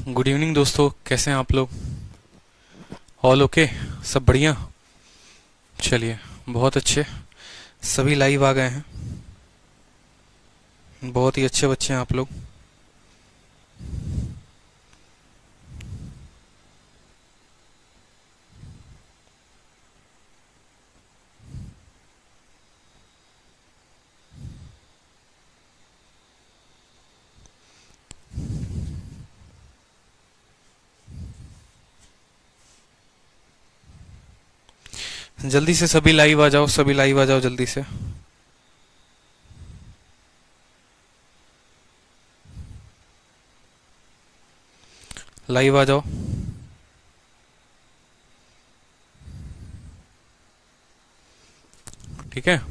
Good evening दोस्तों, कैसे हैं आप लोग? All okay? सब बढ़िया? चलिए, बहुत अच्छे। सभी लाइव आ गए हैं। बहुत ही अच्छे बच्चे हैं आप लोग। जल्दी से सभी लाइव आ जाओ, सभी लाइव आ जाओ जल्दी से। लाइव आ जाओ। ठीक है।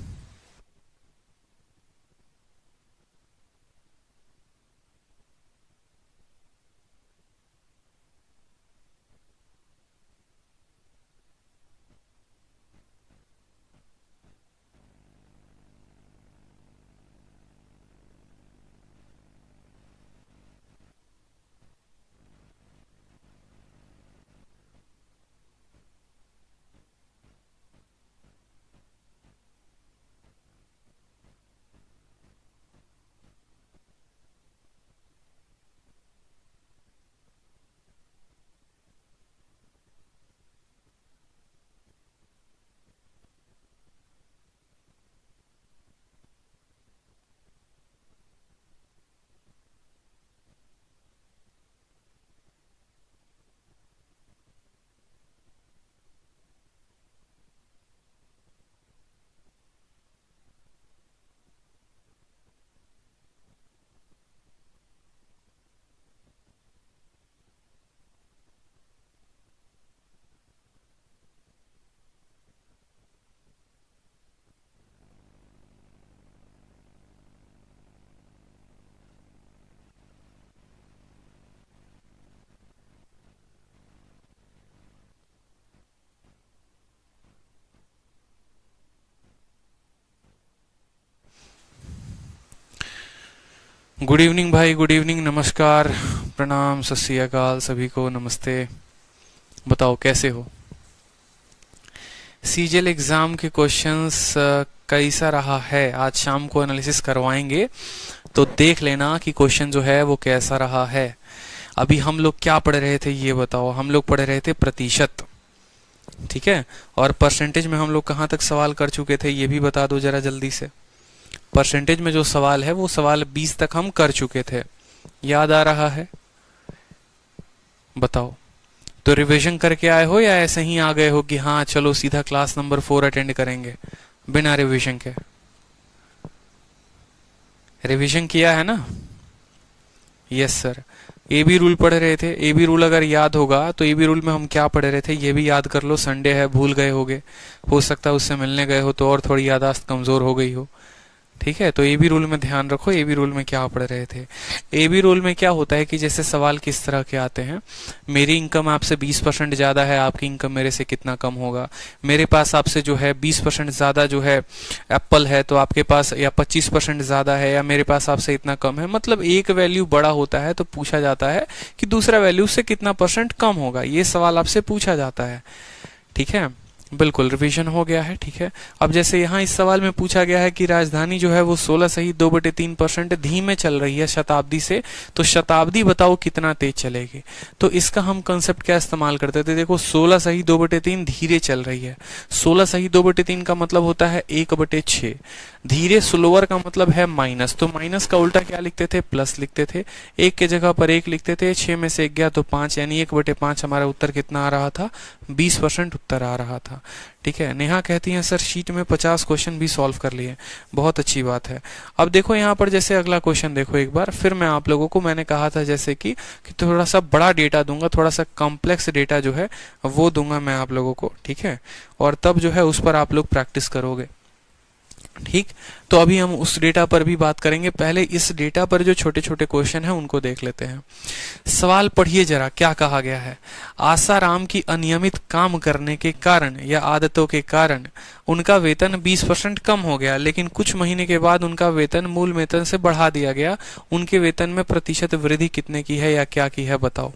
गुड इवनिंग भाई, गुड इवनिंग, नमस्कार, प्रणाम, सत श्री अकाल सभी को, नमस्ते। बताओ कैसे हो? सीजीएल एग्जाम के क्वेश्चंस कैसा रहा है? आज शाम को एनालिसिस करवाएंगे, तो देख लेना कि क्वेश्चन जो है वो कैसा रहा है। अभी हम लोग क्या पढ़ रहे थे ये बताओ? हम लोग पढ़ रहे थे प्रतिशत, ठीक है। और परसेंटेज में हम लोग कहाँ तक सवाल कर चुके थे ये भी बता दो जरा जल्दी से। परसेंटेज में जो सवाल है वो सवाल 20 तक हम कर चुके थे, याद आ रहा है? बताओ। तो रिवीजन करके आए हो या ऐसे ही आ गए हो कि हाँ चलो सीधा क्लास नंबर 4 अटेंड करेंगे बिना रिवीजन के? रिवीजन किया है ना? Yes sir. A B rule पढ़ रहे थे। ए बी रूल अगर याद होगा तो ए बी रूल में हम क्या पढ़ रहे थे ये भी याद कर लो। संडे है, भूल गए होगे, हो सकता है उससे मिलने गए हो तो और थोड़ी याददाश्त कमजोर हो गई हो, ठीक है। तो ए बी रूल में ध्यान रखो। ए बी रूल में क्या पढ़ रहे थे? ए बी रूल में क्या होता है कि जैसे सवाल किस तरह के आते हैं, मेरी इनकम आपसे 20% ज्यादा है, आपकी इनकम मेरे से कितना कम होगा? मेरे पास आपसे जो है 20% ज्यादा जो है एप्पल है, तो आपके पास या 25% ज्यादा है, या मेरे पास आपसे इतना कम है। मतलब एक वैल्यू बड़ा होता है तो पूछा जाता है कि दूसरा वैल्यू से कितना परसेंट कम होगा, ये सवाल आपसे पूछा जाता है, ठीक है। बिल्कुल रिवीजन हो गया है, ठीक है। अब जैसे यहाँ इस सवाल में पूछा गया है कि राजधानी जो है वो 16 सही 2/3% धीमे चल रही है शताब्दी से, तो शताब्दी बताओ कितना तेज चलेगी? तो इसका हम कंसेप्ट क्या इस्तेमाल करते थे? देखो 16 सही 2/3 धीरे चल रही है। 16 सही 2/3 का मतलब होता है 1/6। धीरे स्लोअर का मतलब है माइनस, तो माइनस का उल्टा क्या लिखते थे? प्लस लिखते थे। एक के जगह पर एक लिखते थे, 6 में से 1 गया तो 5, यानी 1/5 हमारा उत्तर कितना आ रहा था? 20% उत्तर आ रहा था, ठीक है। नेहा कहती हैं सर शीट में 50 क्वेश्चन भी सॉल्व कर लिए, बहुत अच्छी बात है। अब देखो यहाँ पर जैसे अगला क्वेश्चन देखो एक बार फिर। मैं आप लोगों को मैंने कहा था जैसे कि थोड़ा सा बड़ा डेटा दूंगा, थोड़ा सा कॉम्प्लेक्स डेटा जो है वो दूंगा मैं आप लोगों को, ठीक है। और तब जो है उस पर आप लोग प्रैक्टिस करोगे, ठीक। तो अभी हम उस डेटा पर भी बात करेंगे। पहले इस डेटा पर जो छोटे छोटे क्वेश्चन हैं उनको देख लेते हैं। सवाल पढ़िए जरा, क्या कहा गया है? आसाराम की अनियमित काम करने के कारण या आदतों के कारण उनका वेतन 20% कम हो गया, लेकिन कुछ महीने के बाद उनका वेतन मूल वेतन से बढ़ा दिया गया। उनके वेतन में प्रतिशत वृद्धि कितने की है या क्या की है बताओ?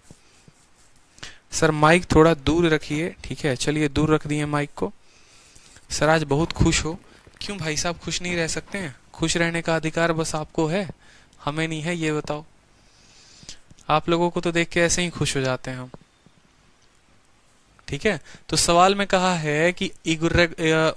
सर माइक थोड़ा दूर रखिए, ठीक है, चलिए दूर रख दिए माइक को। सर आज बहुत खुश हो, क्यों भाई साहब खुश नहीं रह सकते हैं? खुश रहने का अधिकार बस आपको है, हमें नहीं है, ये बताओ। आप लोगों को तो देख के ऐसे ही खुश हो जाते हैं हम, ठीक है। तो सवाल में कहा है कि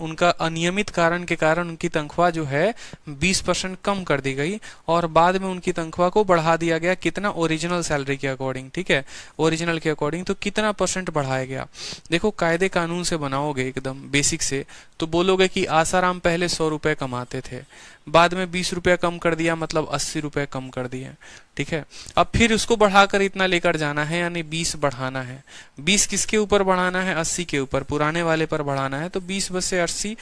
उनका अनियमित कारण के कारण उनकी तनख्वाह जो है 20% कम कर दी गई और बाद में उनकी तनख्वाह को बढ़ा दिया गया, कितना? ओरिजिनल सैलरी के अकॉर्डिंग, ठीक है, ओरिजिनल के अकॉर्डिंग। तो कितना % बढ़ाया गया? देखो कायदे कानून से बनाओगे एकदम बेसिक से, तो बोलोगे कि आसाराम पहले 100 रुपए कमाते थे, बाद में 20 रुपया कम कर दिया, मतलब 80 रुपए कम कर दिए, ठीक है। अब फिर उसको बढ़ाकर इतना लेकर जाना है, यानी 20 बढ़ाना है। 20 किसके ऊपर बढ़ाना है? 80 के ऊपर, पुराने वाले पर बढ़ाना है। तो 20 बसे 80,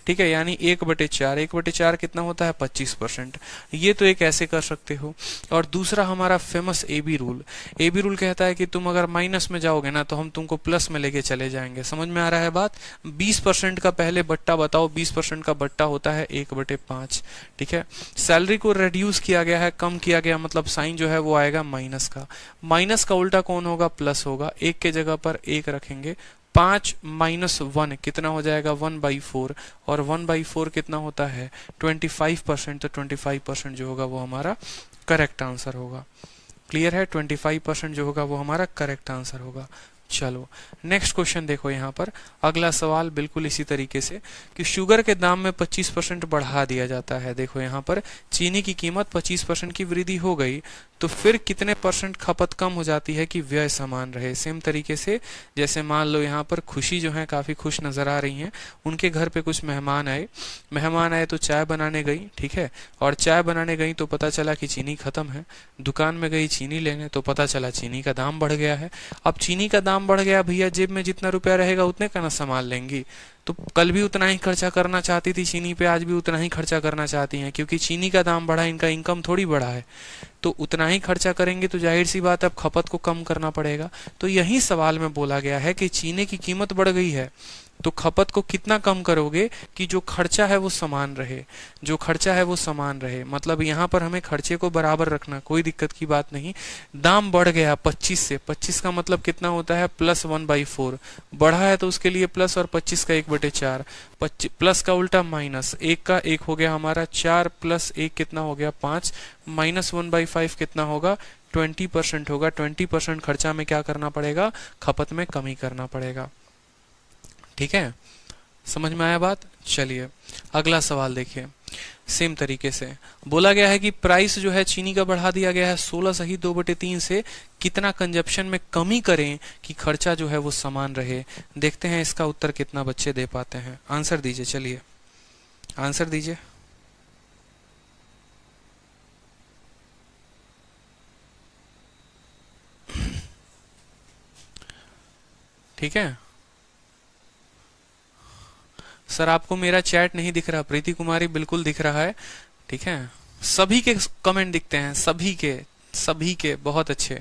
ठीक है, यानी 1/4, 1/4 कितना होता है? 25%। ये तो एक ऐसे कर सकते हो। और दूसरा हमारा famous AB rule. AB rule कहता है कि तुम अगर माइनस में जाओगे ना तो हम तुमको प्लस में लेके चले जाएंगे। समझ में आ रहा है बात? 20% का पहले बट्टा बताओ। 20% का बट्टा होता है 1/5, ठीक है। सैलरी को रिड्यूस किया गया है, कम किया गया, मतलब साइन जो है वो आएगा माइनस का। माइनस का उल्टा कौन होगा? प्लस होगा। एक के जगह पर एक रखेंगे। 5 - 1 कितना हो जाएगा? 1/4। और 1/4 कितना होता है? 25%। तो 25% जो होगा वो हमारा करेक्ट आंसर होगा। क्लियर है? 25% जो होगा वो हमारा करेक्ट आंसर होगा। चलो नेक्स्ट क्वेश्चन देखो यहाँ पर। अगला सवाल बिल्कुल इसी तरीके से कि शुगर के दाम में 25% बढ़ा दिया जाता है। देखो यहाँ पर चीनी की कीमत 25% की वृद्धि हो गई, तो फिर कितने % खपत कम हो जाती है कि व्यय समान रहे? सेम तरीके से जैसे मान लो यहाँ पर खुशी जो है काफी खुश नजर आ रही हैं, उनके घर पे कुछ मेहमान आए तो चाय बनाने गई, ठीक है, और चाय बनाने गई तो पता चला कि चीनी खत्म है। दुकान में गई चीनी लेने तो पता चला चीनी का दाम बढ़ गया है। अब चीनी का दाम बढ़ गया, भैया जेब में जितना रुपया रहेगा उतने का ना सामान लेंगी, तो कल भी उतना ही खर्चा करना चाहती थी चीनी पे, आज भी उतना ही खर्चा करना चाहती हैं, क्योंकि चीनी का दाम बढ़ा, इनका इनकम थोड़ी बढ़ा है, तो उतना ही खर्चा करेंगे तो जाहिर सी बात है अब खपत को कम करना पड़ेगा। तो यही सवाल में बोला गया है कि चीनी की कीमत बढ़ गई है तो खपत को कितना कम करोगे कि जो खर्चा है वो समान रहे, जो खर्चा है वो समान रहे। मतलब यहाँ पर हमें खर्चे को बराबर रखना, कोई दिक्कत की बात नहीं। दाम बढ़ गया 25 से, 25 का मतलब कितना होता है? +1/4 बढ़ा है तो उसके लिए प्लस, और 25 का 1/4, प्लस का उल्टा माइनस, 1 का 1 हो गया हमारा 4 + 1 कितना हो गया? 5, -1/5 कितना होगा? 20% होगा। 20% खर्चा में क्या करना पड़ेगा? खपत में कमी करना पड़ेगा, ठीक है। समझ में आया बात? चलिए अगला सवाल देखिए। सेम तरीके से बोला गया है कि प्राइस जो है चीनी का बढ़ा दिया गया है 16(2/3) से, कितना कंजप्शन में कमी करें कि खर्चा जो है वो समान रहे? देखते हैं इसका उत्तर कितना बच्चे दे पाते हैं। आंसर दीजिए, चलिए आंसर दीजिए। ठीक है सर, आपको मेरा चैट नहीं दिख रहा? प्रीति कुमारी बिल्कुल दिख रहा है, ठीक है। सभी के कमेंट दिखते हैं, सभी के बहुत अच्छे।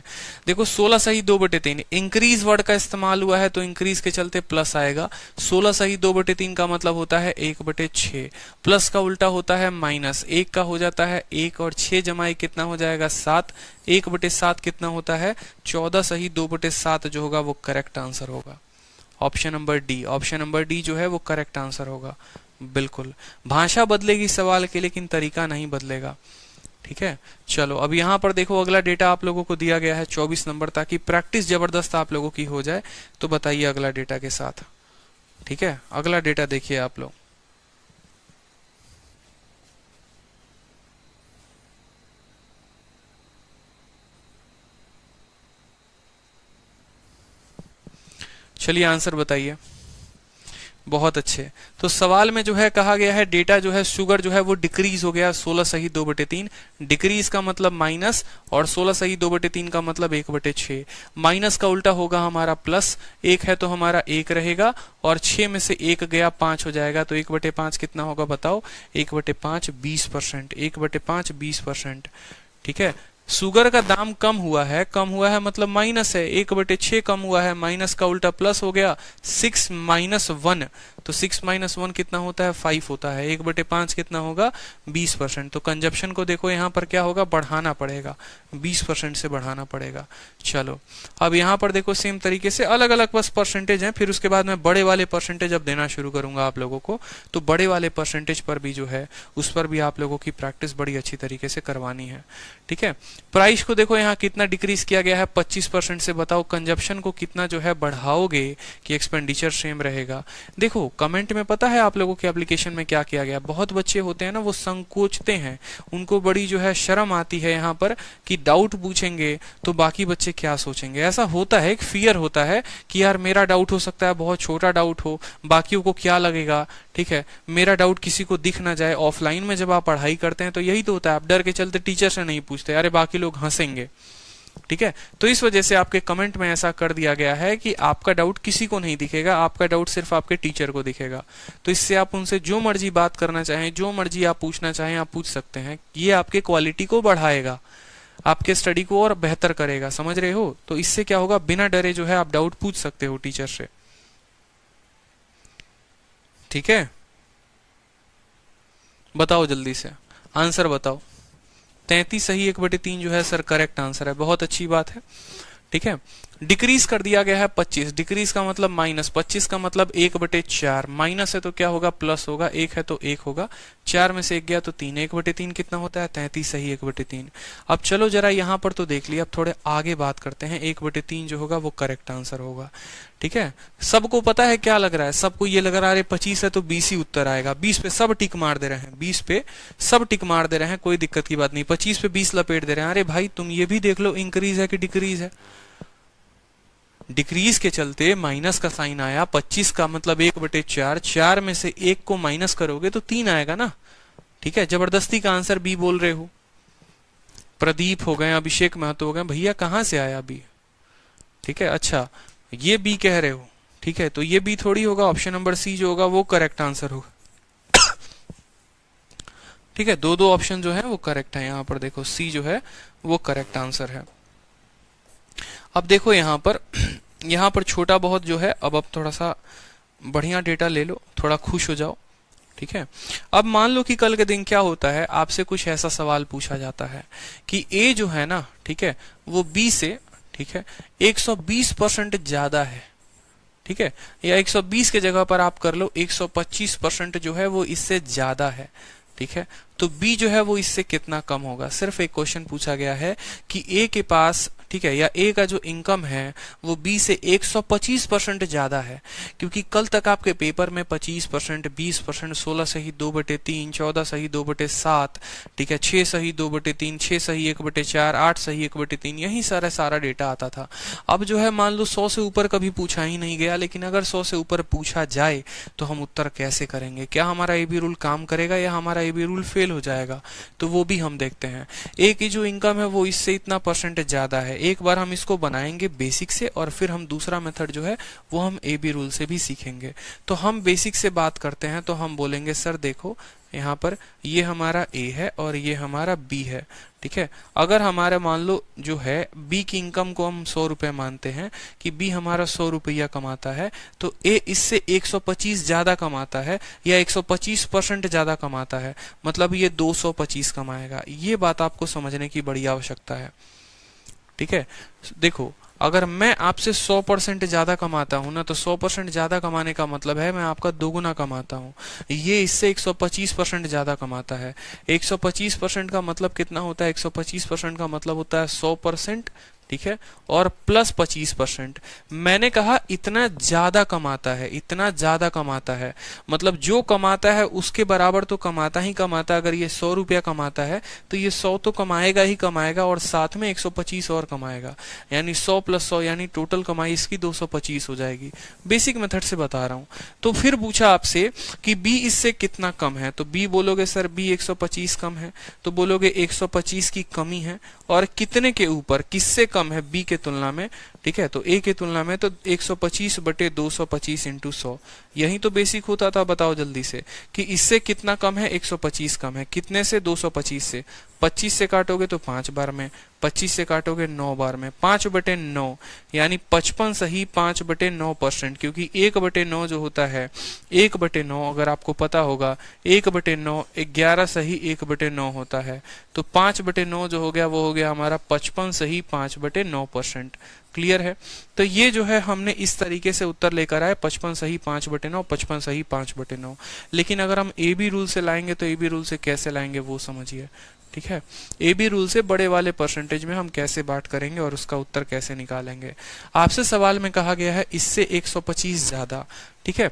देखो 16(2/3) इंक्रीज वर्ड का इस्तेमाल हुआ है तो इंक्रीज के चलते प्लस आएगा। 16(2/3) का मतलब होता है 1/6, प्लस का उल्टा होता है माइनस, 1 का हो जाता है 1 और 6 जमा 1 कितना हो जाएगा? 7, 1/7 कितना होता है? 14(2/7) जो होगा वो करेक्ट आंसर होगा। ऑप्शन नंबर डी जो है वो करेक्ट आंसर होगा। बिल्कुल भाषा बदलेगी सवाल की, लेकिन तरीका नहीं बदलेगा, ठीक है। चलो अब यहाँ पर देखो अगला डेटा आप लोगों को दिया गया है 24 नंबर, ताकि प्रैक्टिस जबरदस्त आप लोगों की हो जाए। तो बताइए अगला डेटा के साथ, ठीक है। अगला डेटा देखिए आप लोग। चलिए आंसर बताइए। बहुत अच्छे। तो सवाल में जो है कहा गया है डेटा जो है शुगर जो है वो डिक्रीज हो गया 16(2/3), डिक्रीज का मतलब माइनस, और 16(2/3) का मतलब 1/6। माइनस का उल्टा होगा हमारा प्लस, 1 है तो हमारा 1 रहेगा, और 6 में से 1 गया 5 हो जाएगा, तो 1/5 कितना होगा बताओ? 1/5 20%, 1/5 20%, ठीक है। शुगर का दाम कम हुआ है मतलब माइनस है, 1/6 कम हुआ है, माइनस का उल्टा प्लस हो गया, 6 माइनस 1, तो 6 माइनस 1 कितना होता है, 5 होता है, 1/5 कितना होगा, 20%। तो कंजप्शन को देखो यहाँ पर क्या होगा, बढ़ाना पड़ेगा, 20% से बढ़ाना पड़ेगा। चलो अब यहाँ पर देखो सेम तरीके से अलग अलग बस परसेंटेज हैं, फिर उसके बाद मैं बड़े वाले परसेंटेज अब देना शुरू करूंगा आप लोगों को, तो बड़े वाले परसेंटेज पर भी जो है उस पर भी आप लोगों की प्रैक्टिस बड़ी अच्छी तरीके से करवानी है। ठीक है, प्राइस को देखो यहाँ कितना डिक्रीज किया गया है, 25% से। बताओ कंजप्शन को कितना जो है बढ़ाओगे कि एक्सपेंडिचर सेम रहेगा। देखो कमेंट में पता है आप लोगों के एप्लीकेशन में क्या किया गया, बहुत बच्चे होते हैं ना वो संकोचते हैं, उनको बड़ी जो है शर्म आती है यहाँ पर कि डाउट पूछेंगे तो बाकी बच्चे क्या सोचेंगे। ऐसा होता है, एक फियर होता है कि यार मेरा डाउट हो सकता है बहुत छोटा डाउट हो, बाकियों को क्या लगेगा, ठीक है, मेरा डाउट किसी को दिख ना जाए। ऑफलाइन में जब आप पढ़ाई करते हैं तो यही तो होता है, आप डर के चलते टीचर से नहीं पूछते, अरे बाकी लोग हंसेंगे। ठीक है, तो इस वजह से आपके कमेंट में ऐसा कर दिया गया है कि आपका डाउट किसी को नहीं दिखेगा, आपका डाउट सिर्फ आपके टीचर को दिखेगा। तो इससे आप उनसे जो मर्जी बात करना चाहें, जो मर्जी आप पूछना चाहें आप पूछ सकते हैं। ये आपके क्वालिटी को बढ़ाएगा, आपके स्टडी को और बेहतर करेगा, समझ रहे हो। तो इससे क्या होगा, बिना डरे जो है आप डाउट पूछ सकते हो टीचर से। ठीक है, बताओ जल्दी से आंसर बताओ। 33 सही 1/3 जो है सर करेक्ट आंसर है, बहुत अच्छी बात है। ठीक है, डिक्रीज कर दिया गया है 25, डिक्रीज का मतलब माइनस, 25 का मतलब 1/4, माइनस है तो क्या होगा, प्लस होगा, 1 है तो 1 होगा, 4 में से 1 गया तो 3, 1/3 कितना होता है, 33 सही 1/3। अब चलो जरा यहाँ पर तो देख लिया, अब थोड़े आगे बात करते हैं। 1/3 जो होगा वो करेक्ट आंसर होगा। ठीक है, सबको पता है क्या लग रहा है, सबको ये लग रहा है 25 है तो 20 ही उत्तर आएगा, 20 पे सब टिक मार दे रहे हैं, 20 पे सब टिक मार दे रहे हैं, कोई दिक्कत की बात नहीं। 25 पे 20 लपेट दे रहे हैं, अरे भाई तुम ये भी देख लो इंक्रीज है कि डिक्रीज है। डिक्रीज के चलते माइनस का साइन आया, 25 का मतलब 1/4, 4 में से 1 को माइनस करोगे तो 3 आएगा ना। ठीक है, जबरदस्ती का आंसर बी बोल रहे हो। प्रदीप हो गए, अभिषेक महतो हो गए, भैया कहां से आया बी। ठीक है, अच्छा ये बी कह रहे हो, ठीक है, तो ये बी थोड़ी होगा, ऑप्शन नंबर सी जो होगा वो करेक्ट आंसर होगा। ठीक है, दो ऑप्शन जो है वो करेक्ट है, यहाँ पर देखो सी जो है वो करेक्ट आंसर है। अब देखो यहाँ पर छोटा बहुत जो है, अब थोड़ा सा बढ़िया डेटा ले लो, थोड़ा खुश हो जाओ। ठीक है, अब मान लो कि कल के दिन क्या होता है, आपसे कुछ ऐसा सवाल पूछा जाता है कि ए जो है ना, ठीक है, वो बी से, ठीक है, 120% ज्यादा है। ठीक है, या 120 के जगह पर आप कर लो 125% जो है वो इससे ज्यादा है। ठीक है, तो बी जो है वो इससे कितना कम होगा। सिर्फ एक क्वेश्चन पूछा गया है कि ए के पास, ठीक है, या ए का जो इनकम है वो बी से 125% ज्यादा है, क्योंकि कल तक आपके पेपर में 25%, 20%, 16 सही 2/3, 14 सही 2/7, ठीक है, 6 सही 2/3, 6 सही 1/4, 8 सही 1/3, यही सारा डेटा आता था। अब जो है मान लो 100 से ऊपर कभी पूछा ही नहीं गया, लेकिन अगर 100 से ऊपर पूछा जाए तो हम उत्तर कैसे करेंगे, क्या हमारा एबी रूल काम करेगा या हमारा एबी रूल फेल हो जाएगा, तो वो भी हम देखते हैं। ए की जो इनकम है वो इससे इतना परसेंट ज्यादा है। एक बार हम इसको बनाएंगे बेसिक से और फिर हम दूसरा मेथड जो है वो हम ए बी रूल से भी सीखेंगे। तो हम बेसिक से बात करते हैं, तो हम बोलेंगे सर देखो यहाँ पर ये हमारा ए है और ये हमारा बी है। ठीक है, अगर हमारा मान लो जो है बी की इनकम को हम 100 रुपए मानते हैं कि बी हमारा 100 रुपया कमाता है, तो ए इससे 125 ज्यादा कमाता है या 125% ज्यादा कमाता है, मतलब ये 225 कमाएगा। ये बात आपको समझने की बड़ी आवश्यकता है। ठीक है, देखो अगर मैं आपसे 100% ज्यादा कमाता हूं ना, तो 100% ज्यादा कमाने का मतलब है मैं आपका दोगुना कमाता हूं। ये इससे 125% ज्यादा कमाता है। 125% का मतलब कितना होता है, 125% का मतलब होता है 100%, ठीक है, और प्लस 25%। मैंने कहा इतना ज्यादा कमाता है, इतना ज्यादा कमाता है, मतलब जो कमाता है उसके बराबर तो कमाता ही कमाता है। अगर ये 100 रुपया कमाता है तो ये 100 तो कमाएगा ही कमाएगा और साथ में 125 और कमाएगा, यानी 100 + 100 यानी टोटल कमाई इसकी 225 हो जाएगी। बेसिक मेथड से बता रहा हूं। तो फिर पूछा आपसे कि बी इससे कितना कम है, तो बी बोलोगे सर बी 125 कम है, तो बोलोगे 125 की कमी है और कितने के ऊपर, किससे कम है बी के तुलना में। ठीक है, तो a की तुलना में तो 125 बटे 225 इंटू 100, यही तो बेसिक होता था। बताओ जल्दी से कि इससे कितना कम है, 125 कम है कितने से, 225 से। 25 से काटोगे तो 5 बार में, 25 से काटोगे 9 बार में, 5 बटे 9 यानी 55 सही 5 बटे 9%, क्योंकि 1 बटे 9 जो होता है, 1 बटे 9 अगर आपको पता होगा, 1 बटे 9 11 सही 1 बटे 9 होता है, तो 5 बटे 9 जो हो गया वो हो गया हमारा 55 सही 5 बटे 9%। क्लियर है? तो ये जो है हमने इस तरीके से उत्तर लेकर आए, 55 सही 5 बटे 9, 55 सही 5 बटे 9। लेकिन अगर हम ए बी रूल से लाएंगे तो ए बी रूल से कैसे लाएंगे वो समझिए। ठीक है, ए बी रूल से बड़े वाले परसेंटेज में हम कैसे बात करेंगे और उसका उत्तर कैसे निकालेंगे। आपसे सवाल में कहा गया है इससे 125 ज्यादा। ठीक है,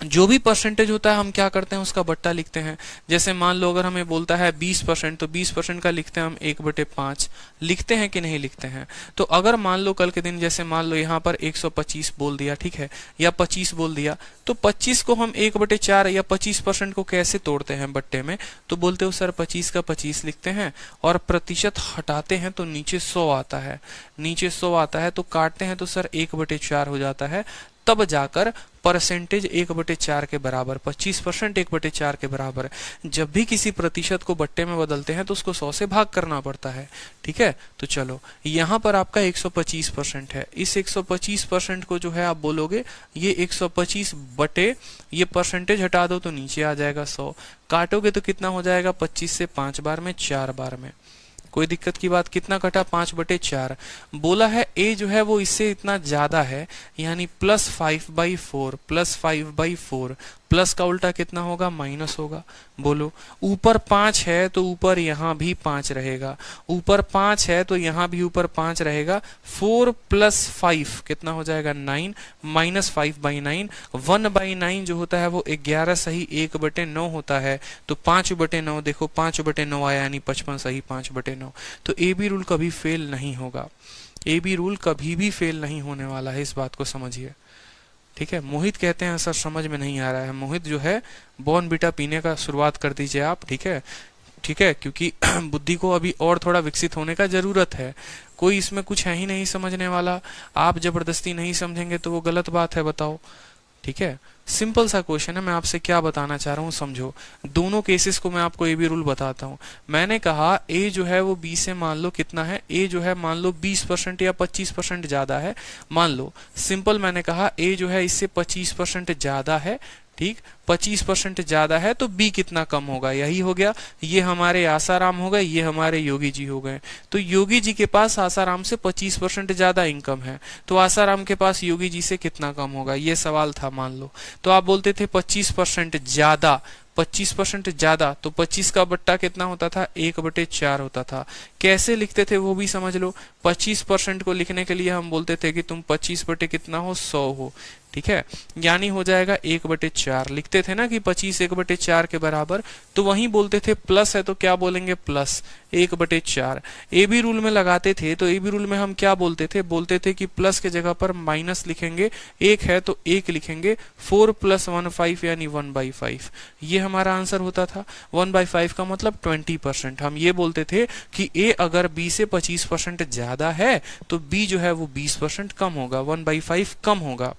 जो भी परसेंटेज होता है हम क्या करते हैं, उसका बट्टा लिखते हैं। जैसे मान लो अगर हमें बोलता है 20%, तो 20% का लिखते हैं हम 1/5, लिखते हैं कि नहीं लिखते हैं। तो अगर मान लो कल के दिन जैसे मान लो यहाँ पर 125 बोल दिया, ठीक है, या 25 बोल दिया, तो 25 को हम 1/4 या 25% को कैसे तोड़ते हैं बट्टे में, तो बोलते हो सर 25 का 25 लिखते हैं और प्रतिशत हटाते हैं तो नीचे 100 आता है, नीचे 100 आता है, तो काटते हैं तो सर 1/4 हो जाता है, तब जाकर परसेंटेज 1/4 के बराबर, 25% 1/4 के बराबर। जब भी किसी प्रतिशत को बट्टे में बदलते हैं तो उसको 100 से भाग करना पड़ता है। ठीक है, तो चलो यहाँ पर आपका 125% है, इस 125% को जो है आप बोलोगे ये 125 बटे ये परसेंटेज हटा दो तो नीचे आ जाएगा 100, काटोगे तो कितना हो जाएगा 25 से 5 बार में 4 बार में। कोई दिक्कत की बात, कितना कटा 5/4। बोला है a जो है वो इससे इतना ज्यादा है, यानी +5/4, +5/4, प्लस का उल्टा कितना होगा, माइनस होगा। बोलो ऊपर 5 है तो ऊपर यहाँ भी 5 रहेगा, ऊपर 5 है तो यहाँ भी ऊपर 5 रहेगा। 4 + 5 कितना हो जाएगा 9, -5/9, 1/9 जो होता है वो 11 सही 1/9 होता है, तो 5/9 देखो 5/9 आया, यानी 55 सही 5/9। तो ए बी रूल कभी फेल नहीं होगा, ए बी रूल कभी भी फेल नहीं होने वाला है, इस बात को समझिए। ठीक है, मोहित कहते हैं सर समझ में नहीं आ रहा है। मोहित जो है बॉर्नवीटा पीने का शुरुआत कर दीजिए आप। ठीक है, ठीक है, क्योंकि बुद्धि को अभी और थोड़ा विकसित होने का जरूरत है। कोई इसमें कुछ है ही नहीं समझने वाला, आप जबरदस्ती नहीं समझेंगे तो वो गलत बात है, बताओ। ठीक है, सिंपल सा क्वेश्चन है, मैं आपसे क्या बताना चाह रहा हूँ समझो। दोनों केसेस को मैं आपको ए बी रूल बताता हूँ। मैंने कहा ए जो है वो बी से मान लो कितना है, ए जो है मान लो 20% या 25% ज्यादा है, मान लो। सिंपल मैंने कहा ए जो है इससे 25% ज्यादा है, ठीक, 25% ज्यादा है, तो बी कितना कम होगा, यही हो गया। ये हमारे आसाराम हो गए, ये हमारे योगी जी हो गए। तो योगी जी के पास आसाराम से 25% ज्यादा इनकम है, तो आसाराम के पास योगी जी से कितना कम होगा, ये सवाल था मान लो। तो आप बोलते थे 25% ज्यादा, 25% ज्यादा, तो 25 का बट्टा कितना होता था, 1/4 होता था। कैसे लिखते थे वो भी समझ लो। 25% को लिखने के लिए हम बोलते थे कि तुम 25 बटे कितना हो, 100 हो। ठीक है, यानी हो जाएगा 1/4। लिखते थे ना कि 25 1/4 के बराबर, तो वहीं बोलते थे प्लस है तो क्या बोलेंगे, प्लस 1/4। ए बी रूल में लगाते थे तो ए बी रूल में हम क्या बोलते थे, बोलते थे कि प्लस के जगह पर माइनस लिखेंगे, 1 है तो 1 लिखेंगे, 4 + 1 5 यानी 1/5। ये हमारा आंसर होता था। 1/5 का मतलब 20%। हम ये बोलते थे कि ए अगर बी से 25% ज्यादा है तो बी जो है वो 20% कम होगा, 1/5 कम होगा।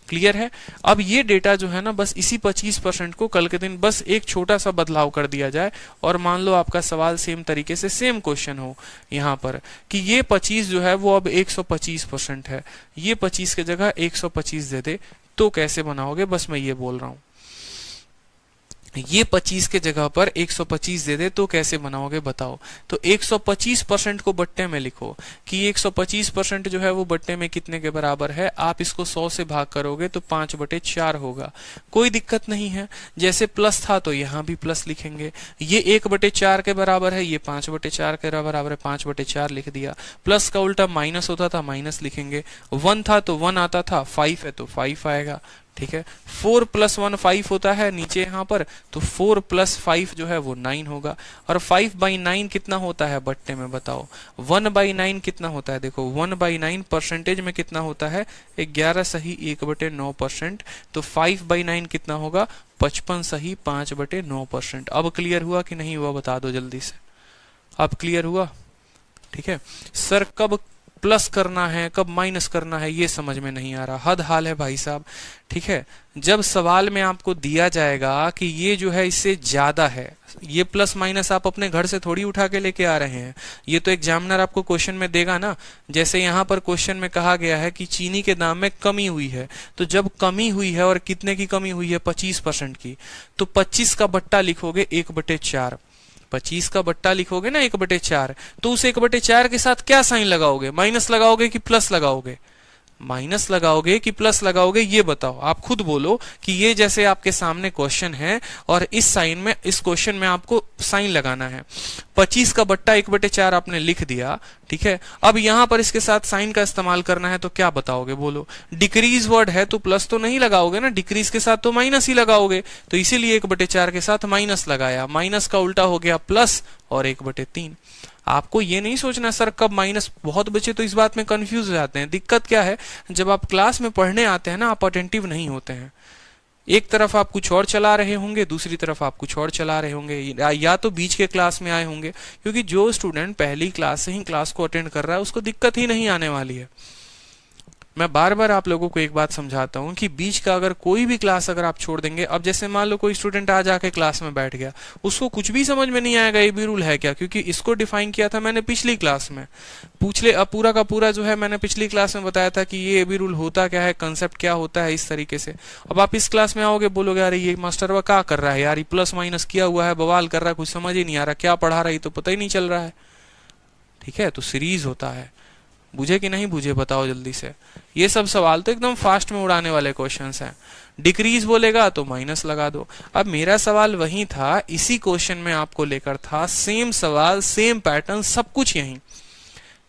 क्लियर है? अब ये डेटा जो है ना, बस इसी 25% को कल के दिन बस एक छोटा सा बदलाव कर दिया जाए और मान लो आपका सवाल सेम तरीके से सेम क्वेश्चन हो यहाँ पर कि ये 25 जो है वो अब 125% है, ये 25 की जगह 125 दे दे, तो कैसे बनाओगे, बस मैं ये बोल रहा हूं। ये 25 के जगह पर 125 दे दे तो कैसे बनाओगे बताओ। तो 125% को बट्टे में लिखो कि 125% जो है वो बट्टे में कितने के बराबर है। आप इसको 100 से भाग करोगे तो 5/4 होगा। कोई दिक्कत नहीं है, जैसे प्लस था तो यहाँ भी प्लस लिखेंगे। ये 1/4 के बराबर है, ये 5/4 के बराबर है, 5/4 लिख दिया। प्लस का उल्टा माइनस होता था, माइनस लिखेंगे। 1 था तो 1 आता था, 5 है तो 5 आएगा। ठीक है, 4 + 1 5 होता है नीचे यहाँ पर, तो 4 + 5 जो है वो 9 होगा। और 5/9 कितना होता है बट्टे में बताओ। 1/9 कितना होता है, देखो 1/9 परसेंटेज में कितना होता है, 11 सही 1/9%। तो 5/9 कितना होगा, 55 सही 5/9%। अब क्लियर हुआ कि नहीं हुआ, बता दो जल्दी से। अब क्लियर हुआ? ठीक है सर, कब प्लस करना है, कब माइनस करना है, ये समझ में नहीं आ रहा। हद हाल है भाई साहब। ठीक है, जब सवाल में आपको दिया जाएगा कि ये जो है इससे ज्यादा है, ये प्लस माइनस आप अपने घर से थोड़ी उठा के लेके आ रहे हैं, ये तो एग्जामिनर आपको क्वेश्चन में देगा ना। जैसे यहाँ पर क्वेश्चन में कहा गया है कि चीनी के दाम में कमी हुई है, तो जब कमी हुई है और कितने की कमी हुई है, 25% की, तो 25 का बट्टा लिखोगे 1/4। 25 का बट्टा लिखोगे ना 1/4, तो उस 1/4 के साथ क्या साइन लगाओगे? माइनस लगाओगे कि प्लस लगाओगे? माइनस लगाओगे कि प्लस लगाओगे, ये बताओ। आप खुद बोलो कि ये जैसे आपके सामने क्वेश्चन है और इस साइन में, इस क्वेश्चन में आपको साइन लगाना है। 25 का बट्टा 1/4 आपने लिख दिया, ठीक है। अब यहां पर इसके साथ साइन का इस्तेमाल करना है, तो क्या बताओगे? बोलो। डिक्रीज वर्ड है तो प्लस तो नहीं लगाओगे ना, डिक्रीज के साथ तो माइनस ही लगाओगे। तो इसीलिए 1/4 के साथ माइनस लगाया। माइनस का उल्टा हो गया प्लस और 1/3। आपको ये नहीं सोचना सर कब माइनस, बहुत बच्चे तो इस बात में कंफ्यूज हो जाते हैं। दिक्कत क्या है, जब आप क्लास में पढ़ने आते हैं ना, आप अटेंटिव नहीं होते हैं। एक तरफ आप कुछ और चला रहे होंगे, दूसरी तरफ आप कुछ और चला रहे होंगे, या तो बीच के क्लास में आए होंगे। क्योंकि जो स्टूडेंट पहली क्लास से ही क्लास को अटेंड कर रहा है, उसको दिक्कत ही नहीं आने वाली है। मैं बार बार आप लोगों को एक बात समझाता हूं कि बीच का अगर कोई भी क्लास अगर आप छोड़ देंगे, अब जैसे मान लो कोई स्टूडेंट आ जाके क्लास में बैठ गया, उसको कुछ भी समझ में नहीं आएगा ये भी रूल है क्या, क्योंकि इसको डिफाइन किया था मैंने पिछली क्लास में। पूछ ले, अब पूरा का पूरा जो है मैंने पिछली क्लास में बताया था कि ये भी रूल होता क्या है, कंसेप्ट क्या होता है, इस तरीके से। अब आप इस क्लास में आओगे, बोलोगे अरे ये मास्टर वो क्या कर रहा है यार, ये प्लस माइनस किया हुआ है, बवाल कर रहा है, कुछ समझ ही नहीं आ रहा, क्या पढ़ा रहा है तो पता ही नहीं चल रहा है। ठीक है, तो सीरीज होता है। बुझे कि नहीं बुझे बताओ जल्दी से। ये सब सवाल तो एकदम फास्ट में उड़ाने वाले क्वेश्चंस हैं। डिक्रीज बोलेगा तो माइनस लगा दो। अब मेरा सवाल वही था, इसी क्वेश्चन में आपको लेकर था, सेम सवाल, सेम पैटर्न, सब कुछ यही।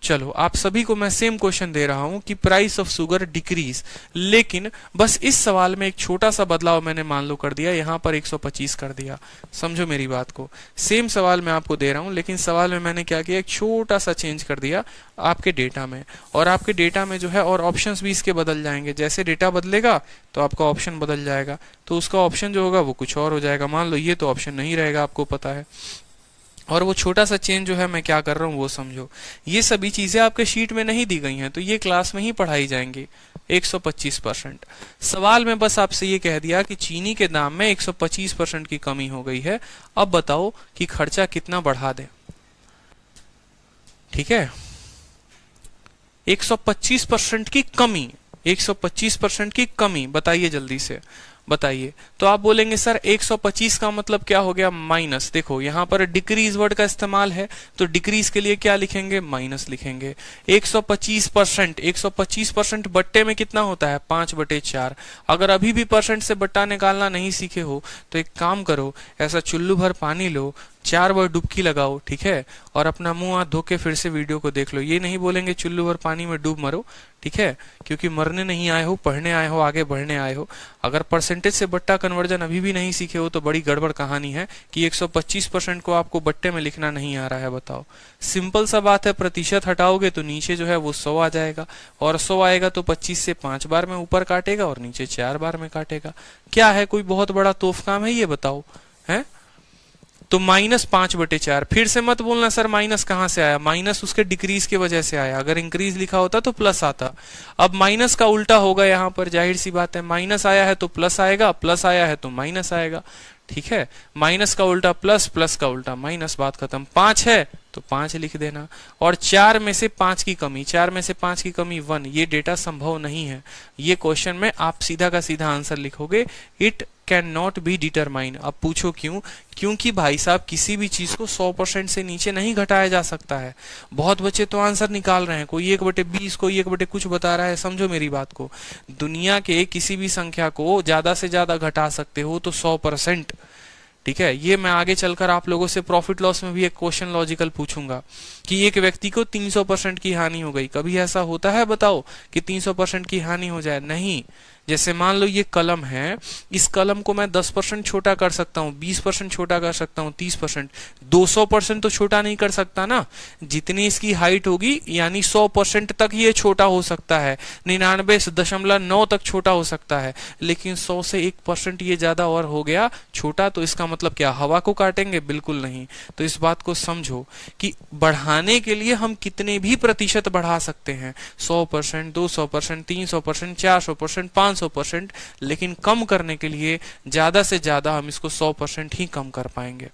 चलो आप सभी को मैं सेम क्वेश्चन दे रहा हूं कि प्राइस ऑफ शुगर डिक्रीज, लेकिन बस इस सवाल में एक छोटा सा बदलाव मैंने मान लो कर दिया, यहां पर 125 कर दिया। समझो मेरी बात को। सेम सवाल मैं आपको दे रहा हूं, लेकिन सवाल में मैंने क्या किया, एक छोटा सा चेंज कर दिया आपके डेटा में। और आपके डेटा में जो है और ऑप्शंस भी इसके बदल जाएंगे। जैसे डेटा बदलेगा तो आपका ऑप्शन बदल जाएगा, तो उसका ऑप्शन जो होगा वो कुछ और हो जाएगा। मान लो ये तो ऑप्शन नहीं रहेगा, आपको पता है। और वो छोटा सा चेंज जो है मैं क्या कर रहा हूं वो समझो। ये सभी चीजें आपके शीट में नहीं दी गई हैं, तो ये क्लास में ही पढ़ाई जाएंगी। 125%। सवाल में बस आपसे ये कह दिया कि चीनी के दाम में 125% की कमी हो गई है। अब बताओ कि खर्चा कितना बढ़ा दे। ठीक है, 125% की कमी, 125% की कमी, बताइए जल्दी से बताइए। तो आप बोलेंगे सर 125 का मतलब क्या हो गया, माइनस। देखो यहां पर डिक्रीज वर्ड का इस्तेमाल है, तो डिक्रीज के लिए क्या लिखेंगे, माइनस लिखेंगे। 125%, 125% बट्टे में कितना होता है, 5/4। अगर अभी भी परसेंट से बट्टा निकालना नहीं सीखे हो तो एक काम करो, ऐसा चुल्लू भर पानी लो, 4 बार डुबकी लगाओ, ठीक है, और अपना मुंह हाथ धो के फिर से वीडियो को देख लो। ये नहीं बोलेंगे चुल्लू भर पानी में डूब मरो, ठीक है, क्योंकि मरने नहीं आए हो, पढ़ने आए हो, आगे बढ़ने आए हो। अगर परसेंटेज से बट्टा कन्वर्जन अभी भी नहीं सीखे हो तो बड़ी गड़बड़ कहानी है कि 125% को आपको बट्टे में लिखना नहीं आ रहा है। बताओ, सिंपल सा बात है, प्रतिशत हटाओगे तो नीचे जो है वो 100 आ जाएगा, और 100 आएगा तो 25 से 5 बार में ऊपर काटेगा और नीचे 4 बार में काटेगा। क्या है, कोई बहुत बड़ा तोफ काम है ये, बताओ है। तो -5/4। फिर से मत बोलना सर माइनस कहां से आया, माइनस उसके डिक्रीज की वजह से आया। अगर इंक्रीज लिखा होता तो प्लस आता। अब माइनस का उल्टा होगा, यहां पर जाहिर सी बात है, माइनस आया है तो प्लस आएगा, प्लस आया है तो माइनस आएगा। ठीक है, माइनस का उल्टा प्लस, प्लस का उल्टा माइनस, बात खत्म। 5 है तो 5 लिख देना। और 4 में से 5 की कमी, 4 में से 5 की कमी 1, ये डेटा संभव नहीं है। ये क्वेश्चन में आप सीधा का सीधा आंसर लिखोगे, it can not be determine. अब पूछो क्यों, क्योंकि भाई साहब किसी भी चीज को 100% से नीचे नहीं घटाया जा सकता है। बहुत बच्चे तो आंसर निकाल रहे हैं, कोई 1/20, कोई 1/ कुछ बता रहा है। समझो मेरी बात को, दुनिया के किसी भी संख्या को ज्यादा से ज्यादा घटा सकते हो तो 100%। ठीक है, ये मैं आगे चलकर आप लोगों से प्रॉफिट लॉस में भी एक क्वेश्चन लॉजिकल पूछूंगा कि एक व्यक्ति को 300% की हानि हो गई। कभी ऐसा होता है बताओ कि 300% की हानि हो जाए? नहीं। जैसे मान लो ये कलम है, इस कलम को मैं 10% छोटा कर सकता हूँ, 20% छोटा कर सकता हूँ, 30%, 200% तो छोटा नहीं कर सकता ना। जितनी इसकी हाइट होगी यानी 100% तक ये छोटा हो सकता है, 99.9 तक छोटा हो सकता है, लेकिन 100 से 1% ये ज्यादा और हो गया छोटा, तो इसका मतलब क्या, हवा को काटेंगे? बिल्कुल नहीं। तो इस बात को समझो कि बढ़ाने के लिए हम कितने भी प्रतिशत बढ़ा सकते हैं, 100%, 200%, 300%, 400%, 500%, लेकिन कम करने के लिए ज्यादा से ज्यादा हम इसको 100% ही कम कर पाएंगे।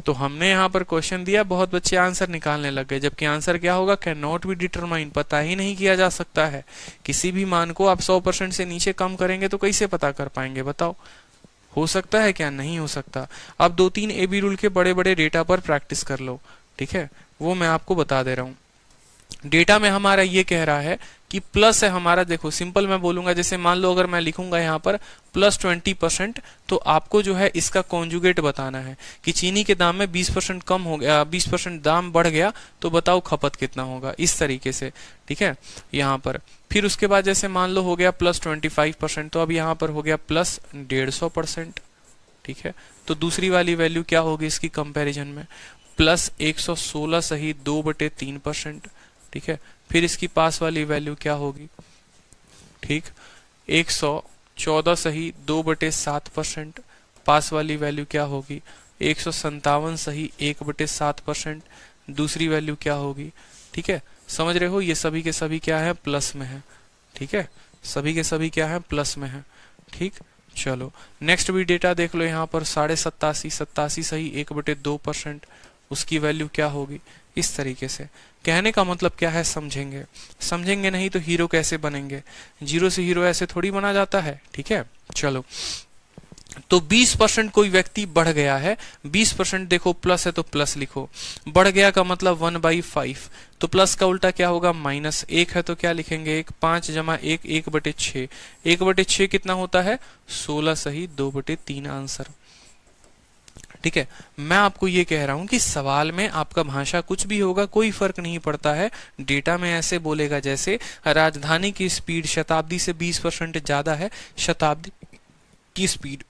तो हमने यहाँ पर क्वेश्चन दिया, बहुत बच्चे आंसर निकालने लग गए, जबकि आंसर क्या होगा, कैन नॉट बी डिटरमाइन, पता ही नहीं किया जा सकता है। किसी भी मान को आप 100% से नीचे कम करेंगे तो कैसे पता कर पाएंगे, बताओ? हो सकता है क्या? नहीं हो सकता। अब 2-3 AB रूल के बड़े बड़े डेटा पर प्रैक्टिस कर लो, ठीक है, वो मैं आपको बता दे रहा हूं। डेटा में हमारा ये कह रहा है कि प्लस है हमारा, देखो सिंपल मैं बोलूंगा, जैसे मान लो अगर मैं लिखूंगा यहाँ पर +20%, तो आपको जो है इसका कॉन्जुगेट बताना है कि चीनी के दाम में 20% कम हो गया, 20% दाम बढ़ गया, तो बताओ खपत कितना होगा, इस तरीके से, ठीक है, यहाँ पर। फिर उसके बाद जैसे मान लो हो गया +25%, तो अब यहाँ पर हो गया +150%, ठीक है। तो दूसरी वाली वैल्यू क्या होगी इसकी कंपैरिजन में, +116 सही 2/3%, ठीक है। फिर इसकी पास वाली वैल्यू क्या होगी, ठीक, 114 सही 2/7%, पास वाली वैल्यू क्या होगी, 157 सही 1/7%, दूसरी वैल्यू क्या होगी, ठीक है। समझ रहे हो, ये सभी के सभी क्या है, प्लस में है, ठीक है, सभी के सभी क्या है, प्लस में है, ठीक। चलो नेक्स्ट भी डेटा देख लो, यहाँ पर 87 सही 1/2%, उसकी वैल्यू क्या होगी, इस तरीके से। कहने का मतलब क्या है, समझेंगे, समझेंगे नहीं तो हीरो कैसे बनेंगे, जीरो से हीरो ऐसे थोड़ी बना जाता है, ठीक है। चलो तो 20% कोई व्यक्ति बढ़ गया है, 20% देखो प्लस है तो प्लस लिखो, बढ़ गया का मतलब 1/5, तो प्लस का उल्टा क्या होगा, माइनस। 1 है तो क्या लिखेंगे, 1, 5 जमा 1, 1/6, 1/6 कितना होता है, 16 सही 2/3 आंसर, ठीक है। मैं आपको ये कह रहा हूं कि सवाल में आपका भाषा कुछ भी होगा, कोई फर्क नहीं पड़ता है, डेटा में ऐसे बोलेगा जैसे राजधानी की स्पीड शताब्दी से 20% ज्यादा है, शताब्दी की स्पीड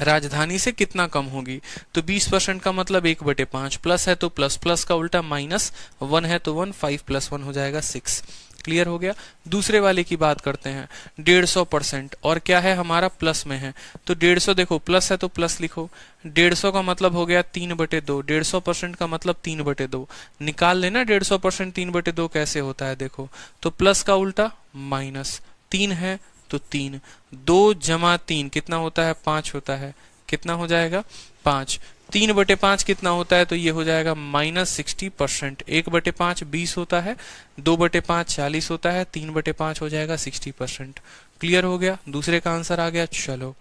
राजधानी से कितना कम होगी, तो 20% का मतलब 1/5, प्लस है तो प्लस, प्लस का उल्टा माइनस, 1 है तो 1, 5 + 1 हो जाएगा 6। क्लियर हो गया। दूसरे वाले की बात करते हैं, 150%, और क्या है हमारा, प्लस में है, तो 150 देखो प्लस है तो प्लस लिखो, 150 का मतलब हो गया 3/2, 150% का मतलब 3/2, निकाल लेना 150% 3/2 कैसे होता है, देखो तो प्लस का उल्टा माइनस, 3 है तो 3, 2 जमा 3 कितना होता है, 5 होता है, कितना हो जाएगा 5, 3/5 कितना होता है, तो ये हो जाएगा -60%, 1/5 20 होता है, 2/5 40 होता है, 3/5 हो जाएगा 60%। क्लियर हो गया, दूसरे का आंसर आ गया। चलो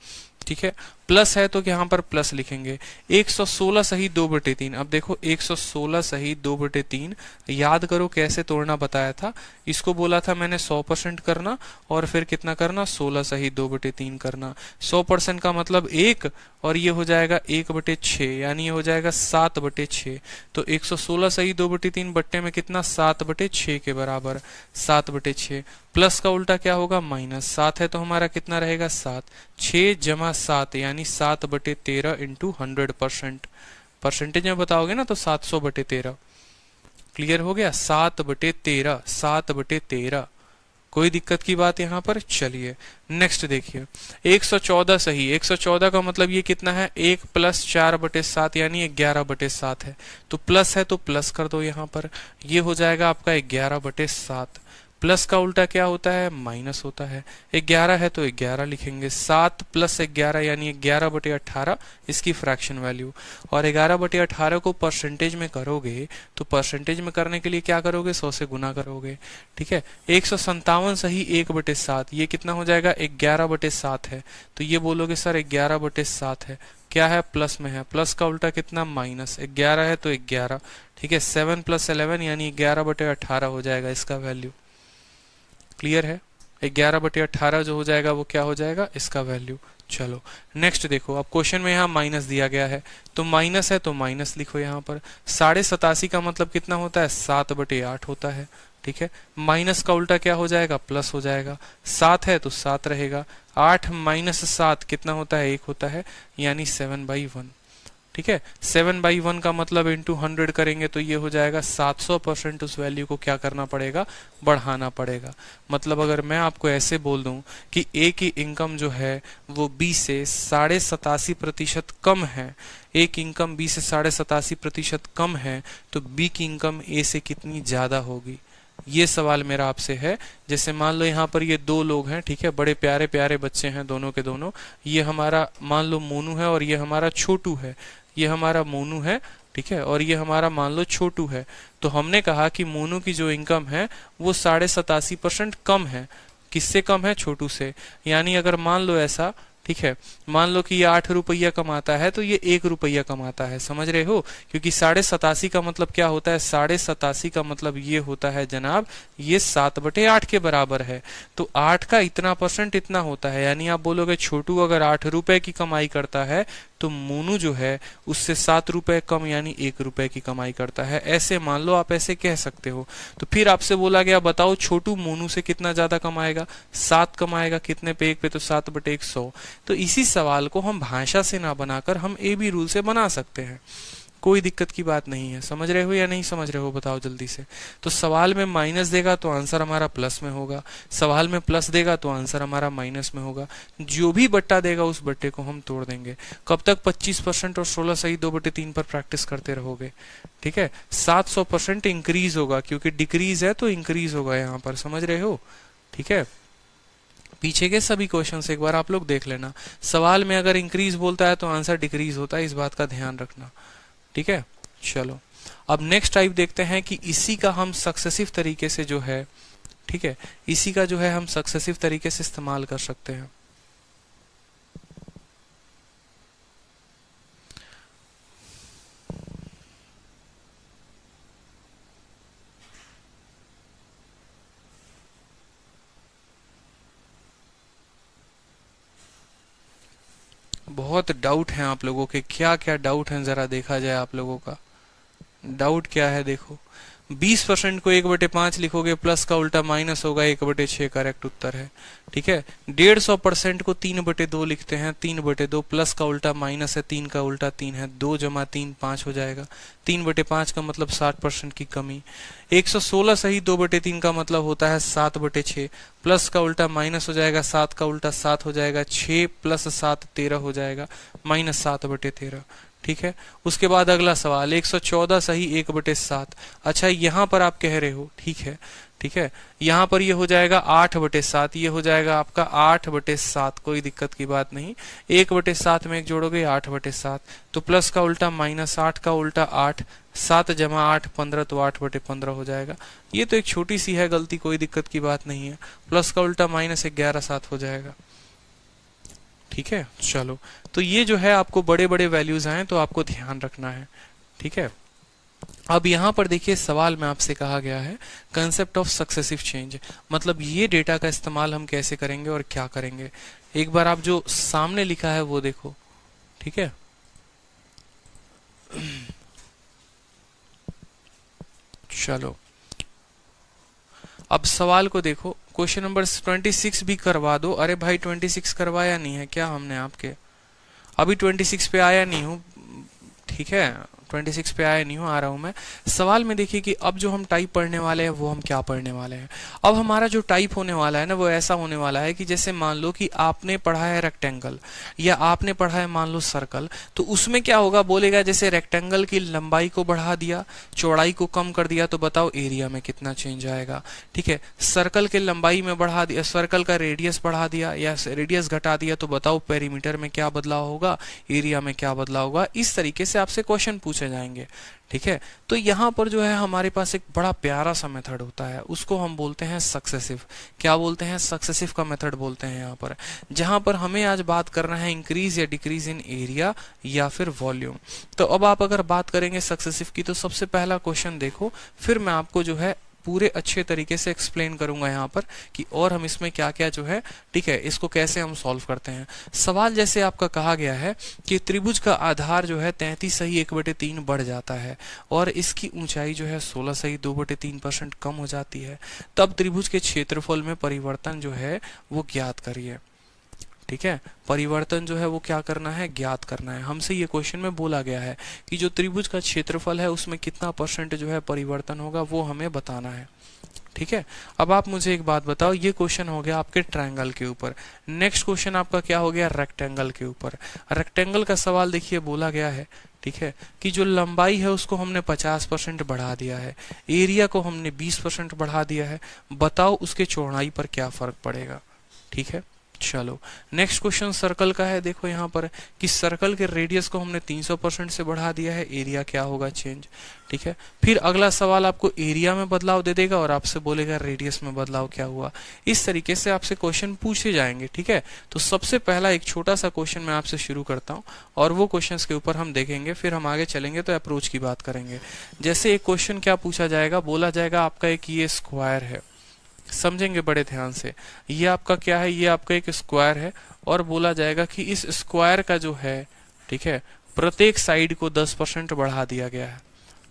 ठीक है, प्लस है तो यहाँ पर प्लस लिखेंगे, 116 सही 2/3। अब देखो 116 सही 2/3, याद करो कैसे तोड़ना बताया था, इसको बोला था मैंने 100% करना, और फिर कितना करना, 16 सही 2/3 करना। 100% का मतलब 1, और ये हो जाएगा 1/6, यानी ये हो जाएगा 7/6। तो 116 सही 2/3 बट्टे में कितना, 7/6 के बराबर, 7/6। प्लस का उल्टा क्या होगा, माइनस, 7 है तो हमारा कितना रहेगा 7, 6 जमा 7 यानी 7/13 इंटू 100%, परसेंटेज में बताओगे ना तो 700/13। क्लियर हो गया, 7/13, 7/13। कोई दिक्कत की बात यहाँ पर। चलिए नेक्स्ट देखिए, 114 सही, 114 का मतलब ये कितना है, 1 + 4/7 यानी 11/7 है, तो प्लस है तो प्लस कर दो यहाँ पर, ये हो जाएगा आपका 11/7। प्लस का उल्टा क्या होता है, माइनस होता है, 11 है तो 11 लिखेंगे, 7 + 11 यानी 11/18 इसकी फ्रैक्शन वैल्यू, और 11/18 को परसेंटेज में करोगे तो परसेंटेज में करने के लिए क्या करोगे, 100 से गुना करोगे, ठीक है। 157 सही 1/7, ये कितना हो जाएगा, 11/7 है, तो ये बोलोगे सर 11/7 है, क्या है, प्लस में है, प्लस का उल्टा कितना, माइनस, 11 है तो 11, ठीक है। 7 + 11 यानी 11/18 हो जाएगा इसका वैल्यू। क्लियर है, 11/18 जो हो जाएगा वो क्या हो जाएगा, इसका वैल्यू। चलो नेक्स्ट देखो, अब क्वेश्चन में यहाँ माइनस दिया गया है, तो माइनस है तो माइनस लिखो यहाँ पर। 87.5 का मतलब कितना होता है, 7/8 होता है, ठीक है, माइनस का उल्टा क्या हो जाएगा, प्लस हो जाएगा। 7 है तो 7 रहेगा। 8 माइनस 7 कितना होता है, 1 होता है, यानी 7/1। ठीक है, 7/1 का मतलब इंटू 100 करेंगे तो ये हो जाएगा 700%। उस वैल्यू को क्या करना पड़ेगा, बढ़ाना पड़ेगा। मतलब अगर मैं आपको ऐसे बोल दूं कि ए की इनकम जो है वो बी से 87.5% कम है, ए की इनकम बी से 87.5% कम है, तो बी की इनकम ए से कितनी ज्यादा होगी, ये सवाल मेरा आपसे है। जैसे मान लो यहाँ पर ये दो लोग हैं, ठीक है, बड़े प्यारे प्यारे बच्चे हैं दोनों के दोनों। ये हमारा मान लो मोनू है और ये हमारा छोटू है। ये हमारा मोनू है, ठीक है, और ये हमारा मान लो छोटू है। तो हमने कहा कि मोनू की जो इनकम है वो 87.5% कम है। किससे कम है, छोटू से। यानी अगर मान लो ऐसा, ठीक है, मान लो कि ये 8 रुपया कमाता है तो ये 1 रुपया कमाता है, समझ रहे हो। क्योंकि 87.5 का मतलब क्या होता है, 87.5 का मतलब ये होता है जनाब, ये 7/8 के बराबर है। तो 8 का इतना % इतना होता है। यानी आप बोलोगे छोटू अगर 8 रुपए की कमाई करता है तो मोनू जो है उससे 7 रुपए कम यानी 1 रुपए की कमाई करता है। ऐसे मान लो, आप ऐसे कह सकते हो। तो फिर आपसे बोला गया बताओ छोटू मोनू से कितना ज्यादा कमाएगा, 7 कमाएगा। कितने पे, 1 पे, तो 7/100। तो इसी सवाल को हम भाषा से ना बनाकर हम ए बी रूल से बना सकते हैं, कोई दिक्कत की बात नहीं है। समझ रहे हो या नहीं समझ रहे हो, बताओ जल्दी से। तो सवाल में माइनस देगा तो आंसर हमारा प्लस में होगा, सवाल में प्लस देगा तो आंसर हमारा माइनस में होगा। जो भी बट्टा देगा उस बट्टे को हम तोड़ देंगे। कब तक, 25% और 16 सही 2/3 पर प्रैक्टिस करते रहोगे। ठीक है, 700% इंक्रीज होगा, क्योंकि डिक्रीज है तो इंक्रीज होगा यहाँ पर, समझ रहे हो। ठीक है, पीछे के सभी क्वेश्चंस एक बार आप लोग देख लेना। सवाल में अगर इंक्रीज बोलता है तो आंसर डिक्रीज होता है, इस बात का ध्यान रखना। ठीक है, चलो अब नेक्स्ट टाइप देखते हैं कि इसी का हम सक्सेसिव तरीके से जो है, ठीक है, इसी का जो है हम सक्सेसिव तरीके से इस्तेमाल कर सकते हैं। बहुत डाउट है आप लोगों के, क्या क्या डाउट है जरा देखा जाए आप लोगों का। डाउट क्या है देखो, 20% को 1/5 लिखोगे, प्लस का उल्टा माइनस होगा, 1/6 करेक्ट उत्तर है। ठीक है, 150% को 3/2 लिखते हैं, 3/2 प्लस का उल्टा माइनस है, 3 का उल्टा 3 है, 2 + 3 5 हो जाएगा। 3/5 का मतलब 60% की कमी। 116 सही 2/3 का मतलब होता है 7/6, प्लस का उल्टा माइनस हो जाएगा, 7 का उल्टा 7 हो जाएगा, 6 + 7 13 हो जाएगा, -7/13। ठीक है, उसके बाद अगला सवाल 114 सही 1/7। अच्छा यहाँ पर आप कह रहे हो, ठीक है, ठीक है, यहाँ पर ये हो जाएगा 8/7, ये हो जाएगा आपका 8/7, कोई दिक्कत की बात नहीं। 1/7 में एक जोड़ोगे 8/7, तो प्लस का उल्टा -8 का उल्टा 8, 7 + 8 15, तो 8/15 हो जाएगा। ये तो एक छोटी सी है गलती, कोई दिक्कत की बात नहीं है। प्लस का उल्टा -11 7 हो जाएगा। ठीक है, चलो तो ये जो है आपको बड़े बड़े वैल्यूज आए तो आपको ध्यान रखना है। ठीक है, अब यहां पर देखिए सवाल में आपसे कहा गया है कंसेप्ट ऑफ सक्सेसिव चेंज, मतलब ये डेटा का इस्तेमाल हम कैसे करेंगे और क्या करेंगे। एक बार आप जो सामने लिखा है वो देखो। ठीक है, चलो अब सवाल को देखो, क्वेश्चन नंबर 26 भी करवा दो। अरे भाई 26 करवाया नहीं है क्या हमने आपके, अभी 26 पे आया नहीं हूँ। ठीक है, 26 पे आया नहीं हूँ, आ रहा हूं मैं। सवाल में देखिए कि अब जो हम टाइप पढ़ने वाले हैं वो हम क्या पढ़ने वाले हैं। अब हमारा जो टाइप होने वाला है ना वो ऐसा होने वाला है कि जैसे मान लो कि आपने पढ़ा है रेक्टेंगल या आपने पढ़ा है मान लो सर्कल, तो उसमें क्या होगा, बोलेगा जैसे रेक्टेंगल की लंबाई को बढ़ा दिया, चौड़ाई को कम कर दिया, तो बताओ एरिया में कितना चेंज आएगा। ठीक है, सर्कल के लंबाई में बढ़ा दिया, सर्कल का रेडियस बढ़ा दिया या रेडियस घटा दिया, तो बताओ पेरीमीटर में क्या बदलाव होगा, एरिया में क्या बदलाव होगा। इस तरीके से आपसे क्वेश्चन पूछे जाएंगे। ठीक है, तो यहां पर जो है हमारे पास एक बड़ा प्यारा सा मेथड होता है, उसको हम बोलते हैं सक्सेसिव। क्या बोलते हैं, सक्सेसिव का मेथड बोलते हैं यहाँ पर। जहां पर हमें आज बात करना है इंक्रीज या डिक्रीज इन एरिया या फिर वॉल्यूम। तो अब आप अगर बात करेंगे सक्सेसिव की, तो सबसे पहला क्वेश्चन देखो, फिर मैं आपको जो है पूरे अच्छे तरीके से एक्सप्लेन करूंगा यहाँ पर कि और हम इसमें क्या क्या जो है, ठीक है, इसको कैसे हम सॉल्व करते हैं। सवाल जैसे आपका कहा गया है कि त्रिभुज का आधार जो है 33 सही 1/3 बढ़ जाता है और इसकी ऊंचाई जो है 16 सही 2/3% कम हो जाती है, तब त्रिभुज के क्षेत्रफल में परिवर्तन जो है वो ज्ञात करिए। ठीक है, परिवर्तन जो है वो क्या करना है, ज्ञात करना है। हमसे ये क्वेश्चन में बोला गया है कि जो त्रिभुज का क्षेत्रफल है उसमें कितना % जो है परिवर्तन होगा वो हमें बताना है। ठीक है, अब आप मुझे एक बात बताओ, ये क्वेश्चन हो गया आपके ट्रायंगल के ऊपर। नेक्स्ट क्वेश्चन आपका क्या हो गया, रेक्टेंगल के ऊपर। रेक्टेंगल का सवाल देखिए बोला गया है, ठीक है, कि जो लंबाई है उसको हमने 50% बढ़ा दिया है, एरिया को हमने 20% बढ़ा दिया है, बताओ उसके चौड़ाई पर क्या फर्क पड़ेगा। ठीक है, चलो नेक्स्ट क्वेश्चन सर्कल का है। देखो यहाँ पर कि सर्कल के रेडियस को हमने 300% से बढ़ा दिया है, एरिया क्या होगा चेंज। ठीक है, फिर अगला सवाल आपको एरिया में बदलाव दे देगा और आपसे बोलेगा रेडियस में बदलाव क्या हुआ। इस तरीके से आपसे क्वेश्चन पूछे जाएंगे। ठीक है, तो सबसे पहला एक छोटा सा क्वेश्चन मैं आपसे शुरू करता हूँ और वो क्वेश्चन के ऊपर हम देखेंगे, फिर हम आगे चलेंगे तो अप्रोच की बात करेंगे। जैसे एक क्वेश्चन क्या पूछा जाएगा, बोला जाएगा आपका एक ये स्क्वायर है, समझेंगे बड़े ध्यान से, ये आपका क्या है, ये आपका एक स्क्वायर है और बोला जाएगा कि इस स्क्वायर का जो है, ठीक है, प्रत्येक साइड को 10% बढ़ा दिया गया है।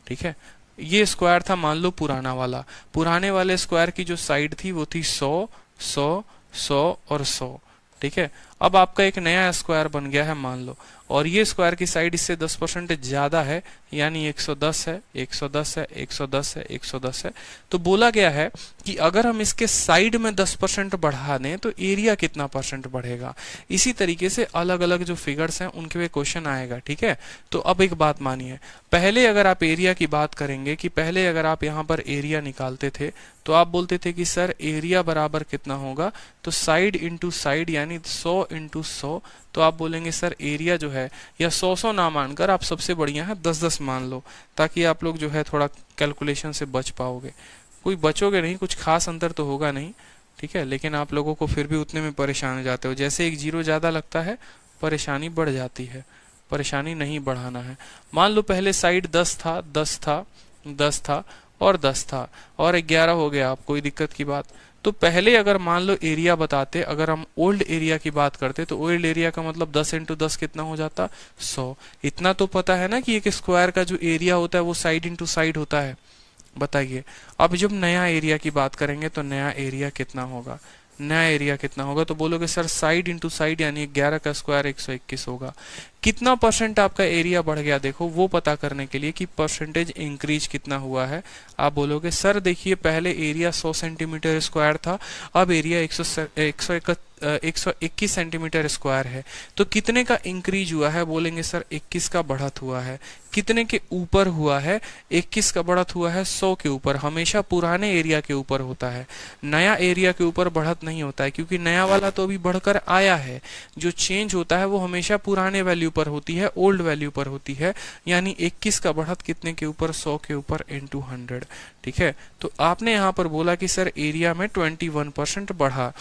ठीक है, ये स्क्वायर था मान लो पुराना वाला, पुराने वाले स्क्वायर की जो साइड थी वो थी 100, 100, 100 और 100। ठीक है, अब आपका एक नया स्क्वायर बन गया है मान लो, और ये स्क्वायर की साइड इससे 10% ज्यादा है, यानी 110 है, 110 है, 110 है, 110 है। तो बोला गया है कि अगर हम इसके साइड में 10% बढ़ा दें तो एरिया कितना % बढ़ेगा। इसी तरीके से अलग अलग जो फिगर्स हैं उनके पे क्वेश्चन आएगा। ठीक है, तो अब एक बात मानिए, पहले अगर आप एरिया की बात करेंगे कि पहले अगर आप यहाँ पर एरिया निकालते थे तो आप बोलते थे कि सर एरिया बराबर कितना होगा, तो साइड इंटू साइड यानी 100 इंटू 100, तो आप बोलेंगे सर एरिया जो है, या 100 ना मानकर आप सबसे बढ़िया है 10 मान लो, ताकि आप लोग जो है थोड़ा कैलकुलेशन से बच पाओगे। कोई बचोगे नहीं, कुछ खास अंतर तो होगा नहीं। ठीक है, लेकिन आप लोगों को फिर भी उतने में परेशान हो जाते हो, जैसे एक 0 ज्यादा लगता है परेशानी बढ़ जाती है, परेशानी नहीं बढ़ाना है। मान लो पहले साइड 10 था, 10 था, 10 था और 10 था और 11 हो गया, आप कोई दिक्कत की बात। तो पहले अगर मान लो एरिया बताते, अगर हम ओल्ड एरिया की बात करते तो ओल्ड एरिया का मतलब 10 इंटू 10 कितना हो जाता, 100। इतना तो पता है ना कि एक स्क्वायर का जो एरिया होता है वो साइड इंटू साइड होता है। बताइए, अब जब नया एरिया की बात करेंगे तो नया एरिया कितना होगा, नया एरिया कितना होगा, तो बोलोगे सर साइड इंटू साइड यानी 11 का स्क्वायर 121 होगा। कितना % आपका एरिया बढ़ गया, देखो वो पता करने के लिए कि परसेंटेज इंक्रीज कितना हुआ है। आप बोलोगे सर देखिए पहले एरिया 100 सेंटीमीटर स्क्वायर था, अब एरिया 121 सेंटीमीटर स्क्वायर है, तो कितने का इंक्रीज हुआ है, बोलेंगे सर 21 का बढ़त हुआ है। कितने के ऊपर हुआ है, 21 का बढ़त हुआ है 100 के ऊपर। हमेशा पुराने एरिया के ऊपर होता है, नया एरिया के ऊपर बढ़त नहीं होता है, क्योंकि नया वाला तो अभी बढ़कर आया है। जो चेंज होता है वो हमेशा पुराने वैल्यू पर होती है, ओल्ड वैल्यू पर होती है, यानी 21 का बढ़त कितने के ऊपर, 100 के ऊपर इंटू 100। ठीक है, तो आपने यहाँ पर बोला कि सर एरिया में 21% बढ़ा।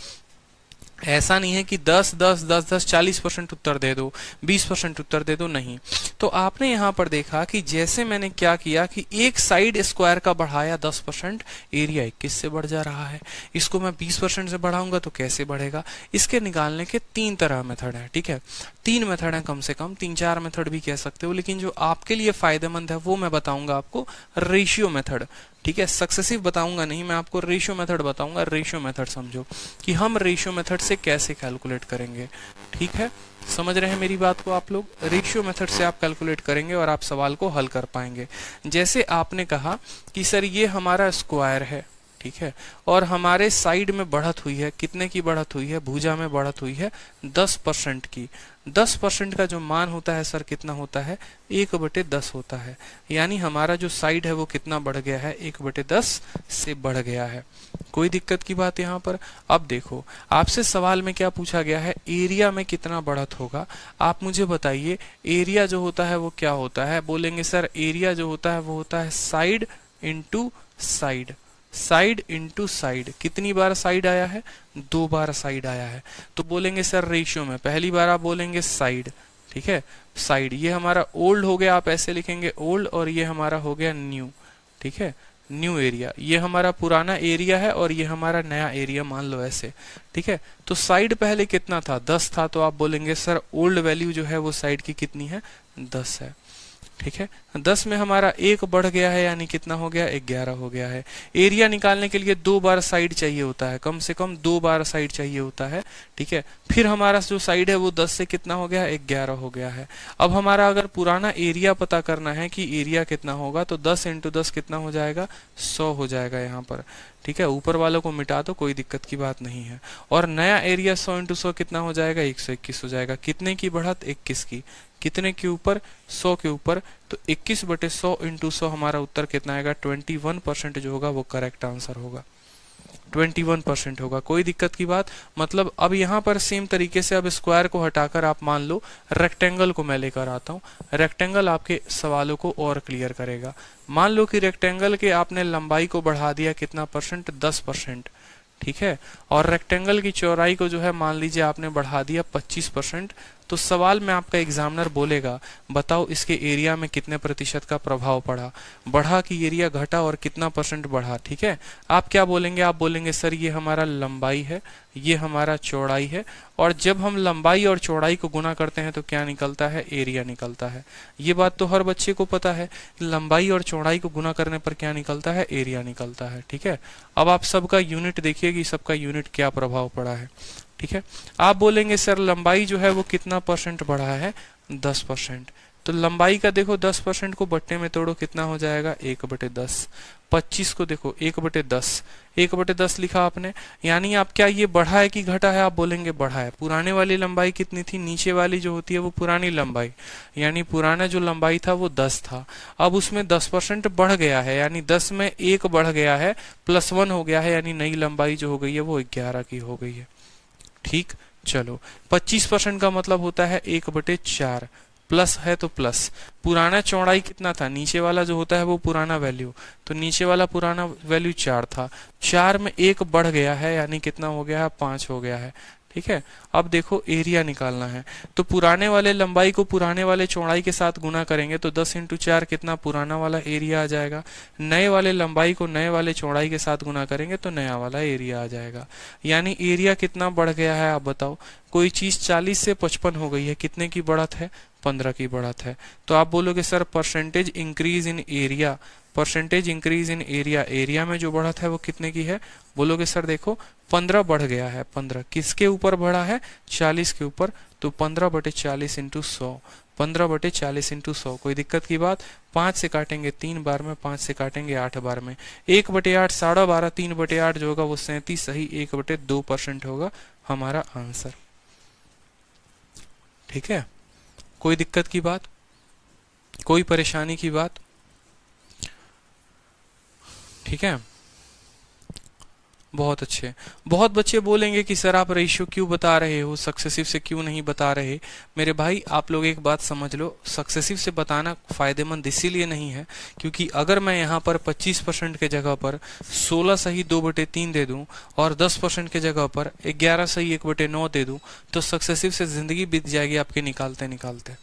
ऐसा नहीं है कि 10 10 10 10 40% उत्तर दे दो, 20% उत्तर दे दो, नहीं। तो आपने यहाँ पर देखा कि जैसे मैंने क्या किया कि एक साइड स्क्वायर का बढ़ाया 10%, एरिया 21 से बढ़ जा रहा है। इसको मैं 20% से बढ़ाऊंगा तो कैसे बढ़ेगा, इसके निकालने के 3 तरह मेथड है। ठीक है, 3 मेथड है, कम से कम 3-4 मेथड भी कह सकते हो, लेकिन जो आपके लिए फायदेमंद है वो मैं बताऊंगा आपको, रेशियो मेथड। ठीक है, सक्सेसिव बताऊंगा नहीं, मैं आपको रेशियो मेथड बताऊंगा। रेशियो मेथड समझो कि हम रेशियो मेथड से कैसे कैलकुलेट करेंगे। ठीक है, समझ रहे हैं मेरी बात को आप लोग, रेशियो मेथड से आप कैलकुलेट करेंगे और आप सवाल को हल कर पाएंगे। जैसे आपने कहा कि सर ये हमारा स्क्वायर है, ठीक है, और हमारे साइड में बढ़त हुई है, कितने की बढ़त हुई है, भुजा में बढ़त हुई है 10% की। 10% का जो मान होता है सर कितना होता है, 1/10 होता है, यानी हमारा जो साइड है वो कितना बढ़ गया है, 1/10 से बढ़ गया है। कोई दिक्कत की बात यहाँ पर। अब देखो आपसे सवाल में क्या पूछा गया है, एरिया में कितना बढ़त होगा। आप मुझे बताइए एरिया जो होता है वो क्या होता है, बोलेंगे सर एरिया जो होता है वो होता है side into side, side into side. कितनी बार साइड आया है, 2 बार साइड आया है। तो बोलेंगे सर रेशियो में पहली बार आप बोलेंगे साइड, ठीक है, साइड, ये हमारा ओल्ड हो गया, आप ऐसे लिखेंगे ओल्ड, और ये हमारा हो गया न्यू। ठीक है, न्यू एरिया, ये हमारा पुराना एरिया है और ये हमारा नया एरिया, मान लो ऐसे, ठीक है। तो साइड पहले कितना था, 10 था, तो आप बोलेंगे सर ओल्ड वैल्यू जो है वो साइड की कितनी है, 10 है, ठीक है। 10 में हमारा 1 बढ़ गया है, यानी कितना हो गया, 11 हो गया है। एरिया निकालने के लिए 2 बार साइड चाहिए होता है, कम से कम 2 बार साइड चाहिए होता है, ठीक है। फिर हमारा जो साइड है वो 10 से कितना हो गया, 11 हो गया है। अब हमारा अगर पुराना एरिया पता करना है कि एरिया कितना होगा, तो 10 इंटू 10 कितना हो जाएगा, 100 हो जाएगा यहाँ पर, ठीक है। ऊपर वालों को मिटा दो, कोई दिक्कत की बात नहीं है। और नया एरिया 100 इंटू 100 कितना हो जाएगा, 121 हो जाएगा। कितने की बढ़त, 21 की। कितने के ऊपर, 100 के ऊपर, तो 21/100 इंटू 100 हमारा उत्तर कितना आएगा, 21% जो होगा वो करेक्ट आंसर होगा, 21% होगा। कोई दिक्कत की बात, मतलब अब यहाँ पर सेम तरीके से अब स्क्वायर को हटाकर आप मान लो रेक्टेंगल को मैं लेकर आता हूँ। रेक्टेंगल आपके सवालों को और क्लियर करेगा। मान लो कि रेक्टेंगल के आपने लंबाई को बढ़ा दिया कितना परसेंट, 10%, ठीक है। और रेक्टेंगल की चौड़ाई को जो है मान लीजिए आपने बढ़ा दिया 25%। तो सवाल में आपका एग्जामिनर बोलेगा बताओ इसके एरिया में कितने प्रतिशत का प्रभाव पड़ा, बढ़ा कि एरिया घटा और कितना परसेंट बढ़ा, ठीक है। आप क्या बोलेंगे, आप बोलेंगे सर ये हमारा लंबाई है, ये हमारा चौड़ाई है, और जब हम लंबाई और चौड़ाई को गुना करते हैं तो क्या निकलता है, एरिया निकलता है। ये बात तो हर बच्चे को पता है, लंबाई और चौड़ाई को गुना करने पर क्या निकलता है, एरिया निकलता है, ठीक है। अब आप सबका यूनिट देखिए कि सबका यूनिट क्या प्रभाव पड़ा है, ठीक है। आप बोलेंगे सर लंबाई जो है वो कितना परसेंट बढ़ा है, 10%। तो लंबाई का देखो 10% को बट्टे में तोड़ो, कितना हो जाएगा, 1/10। 25 को देखो 1/10, 1/10 लिखा आपने, यानी आप क्या ये बढ़ा है कि घटा है, आप बोलेंगे बढ़ा है। पुराने वाली लंबाई कितनी थी, नीचे वाली जो होती है वो पुरानी लंबाई, यानी पुराना जो लंबाई था वो 10 था, अब उसमें 10% बढ़ गया है, यानी 10 में 1 बढ़ गया है, +1 हो गया है, यानी नई लंबाई जो हो गई है वो 11 की हो गई है, ठीक। चलो 25% का मतलब होता है 1/4, प्लस है तो प्लस। पुराना चौड़ाई कितना था, नीचे वाला जो होता है वो पुराना वैल्यू, तो नीचे वाला पुराना वैल्यू 4 था, 4 में 1 बढ़ गया है, यानी कितना हो गया है, 5 हो गया है, ठीक है। अब देखो एरिया निकालना है, तो पुराने वाले लंबाई को पुराने वाले चौड़ाई के साथ गुना करेंगे तो 10 इंटू 4 कितना, पुराना वाला एरिया आ जाएगा। नए वाले लंबाई को नए वाले चौड़ाई के साथ गुना करेंगे तो नया वाला एरिया आ जाएगा, यानी एरिया कितना बढ़ गया है, आप बताओ। कोई चीज 40 से 55 हो गई है, कितने की बढ़त है, 15 की बढ़त है। तो आप बोलोगे sir percentage increase in area, percentage increase in area, area में जो बढ़त है वो कितने की है, बोलोगे सर देखो 15 बढ़ गया है। 15 किसके ऊपर बढ़ा है, 40 के ऊपर, तो 15/40 इंटू 100, 15/40 इंटू 100। कोई दिक्कत की बात, 5 से काटेंगे 3 बार में, 5 से काटेंगे 8 बार में, 1/8 12.5, 3/8 जो होगा वो 37, सही 1/2% होगा हमारा आंसर, ठीक है। कोई दिक्कत की बात, कोई परेशानी की बात, ठीक है। बहुत अच्छे। बहुत बच्चे बोलेंगे कि सर आप रेशियो क्यों बता रहे हो, सक्सेसिव से क्यों नहीं बता रहे। मेरे भाई आप लोग एक बात समझ लो, सक्सेसिव से बताना फायदेमंद इसीलिए नहीं है क्योंकि अगर मैं यहाँ पर 25% के जगह पर 16 सही 2/3 दे दूं और 10% के जगह पर 11 सही 1/9 दे दूं तो सक्सेसिव से जिंदगी बीत जाएगी आपके निकालते निकालते।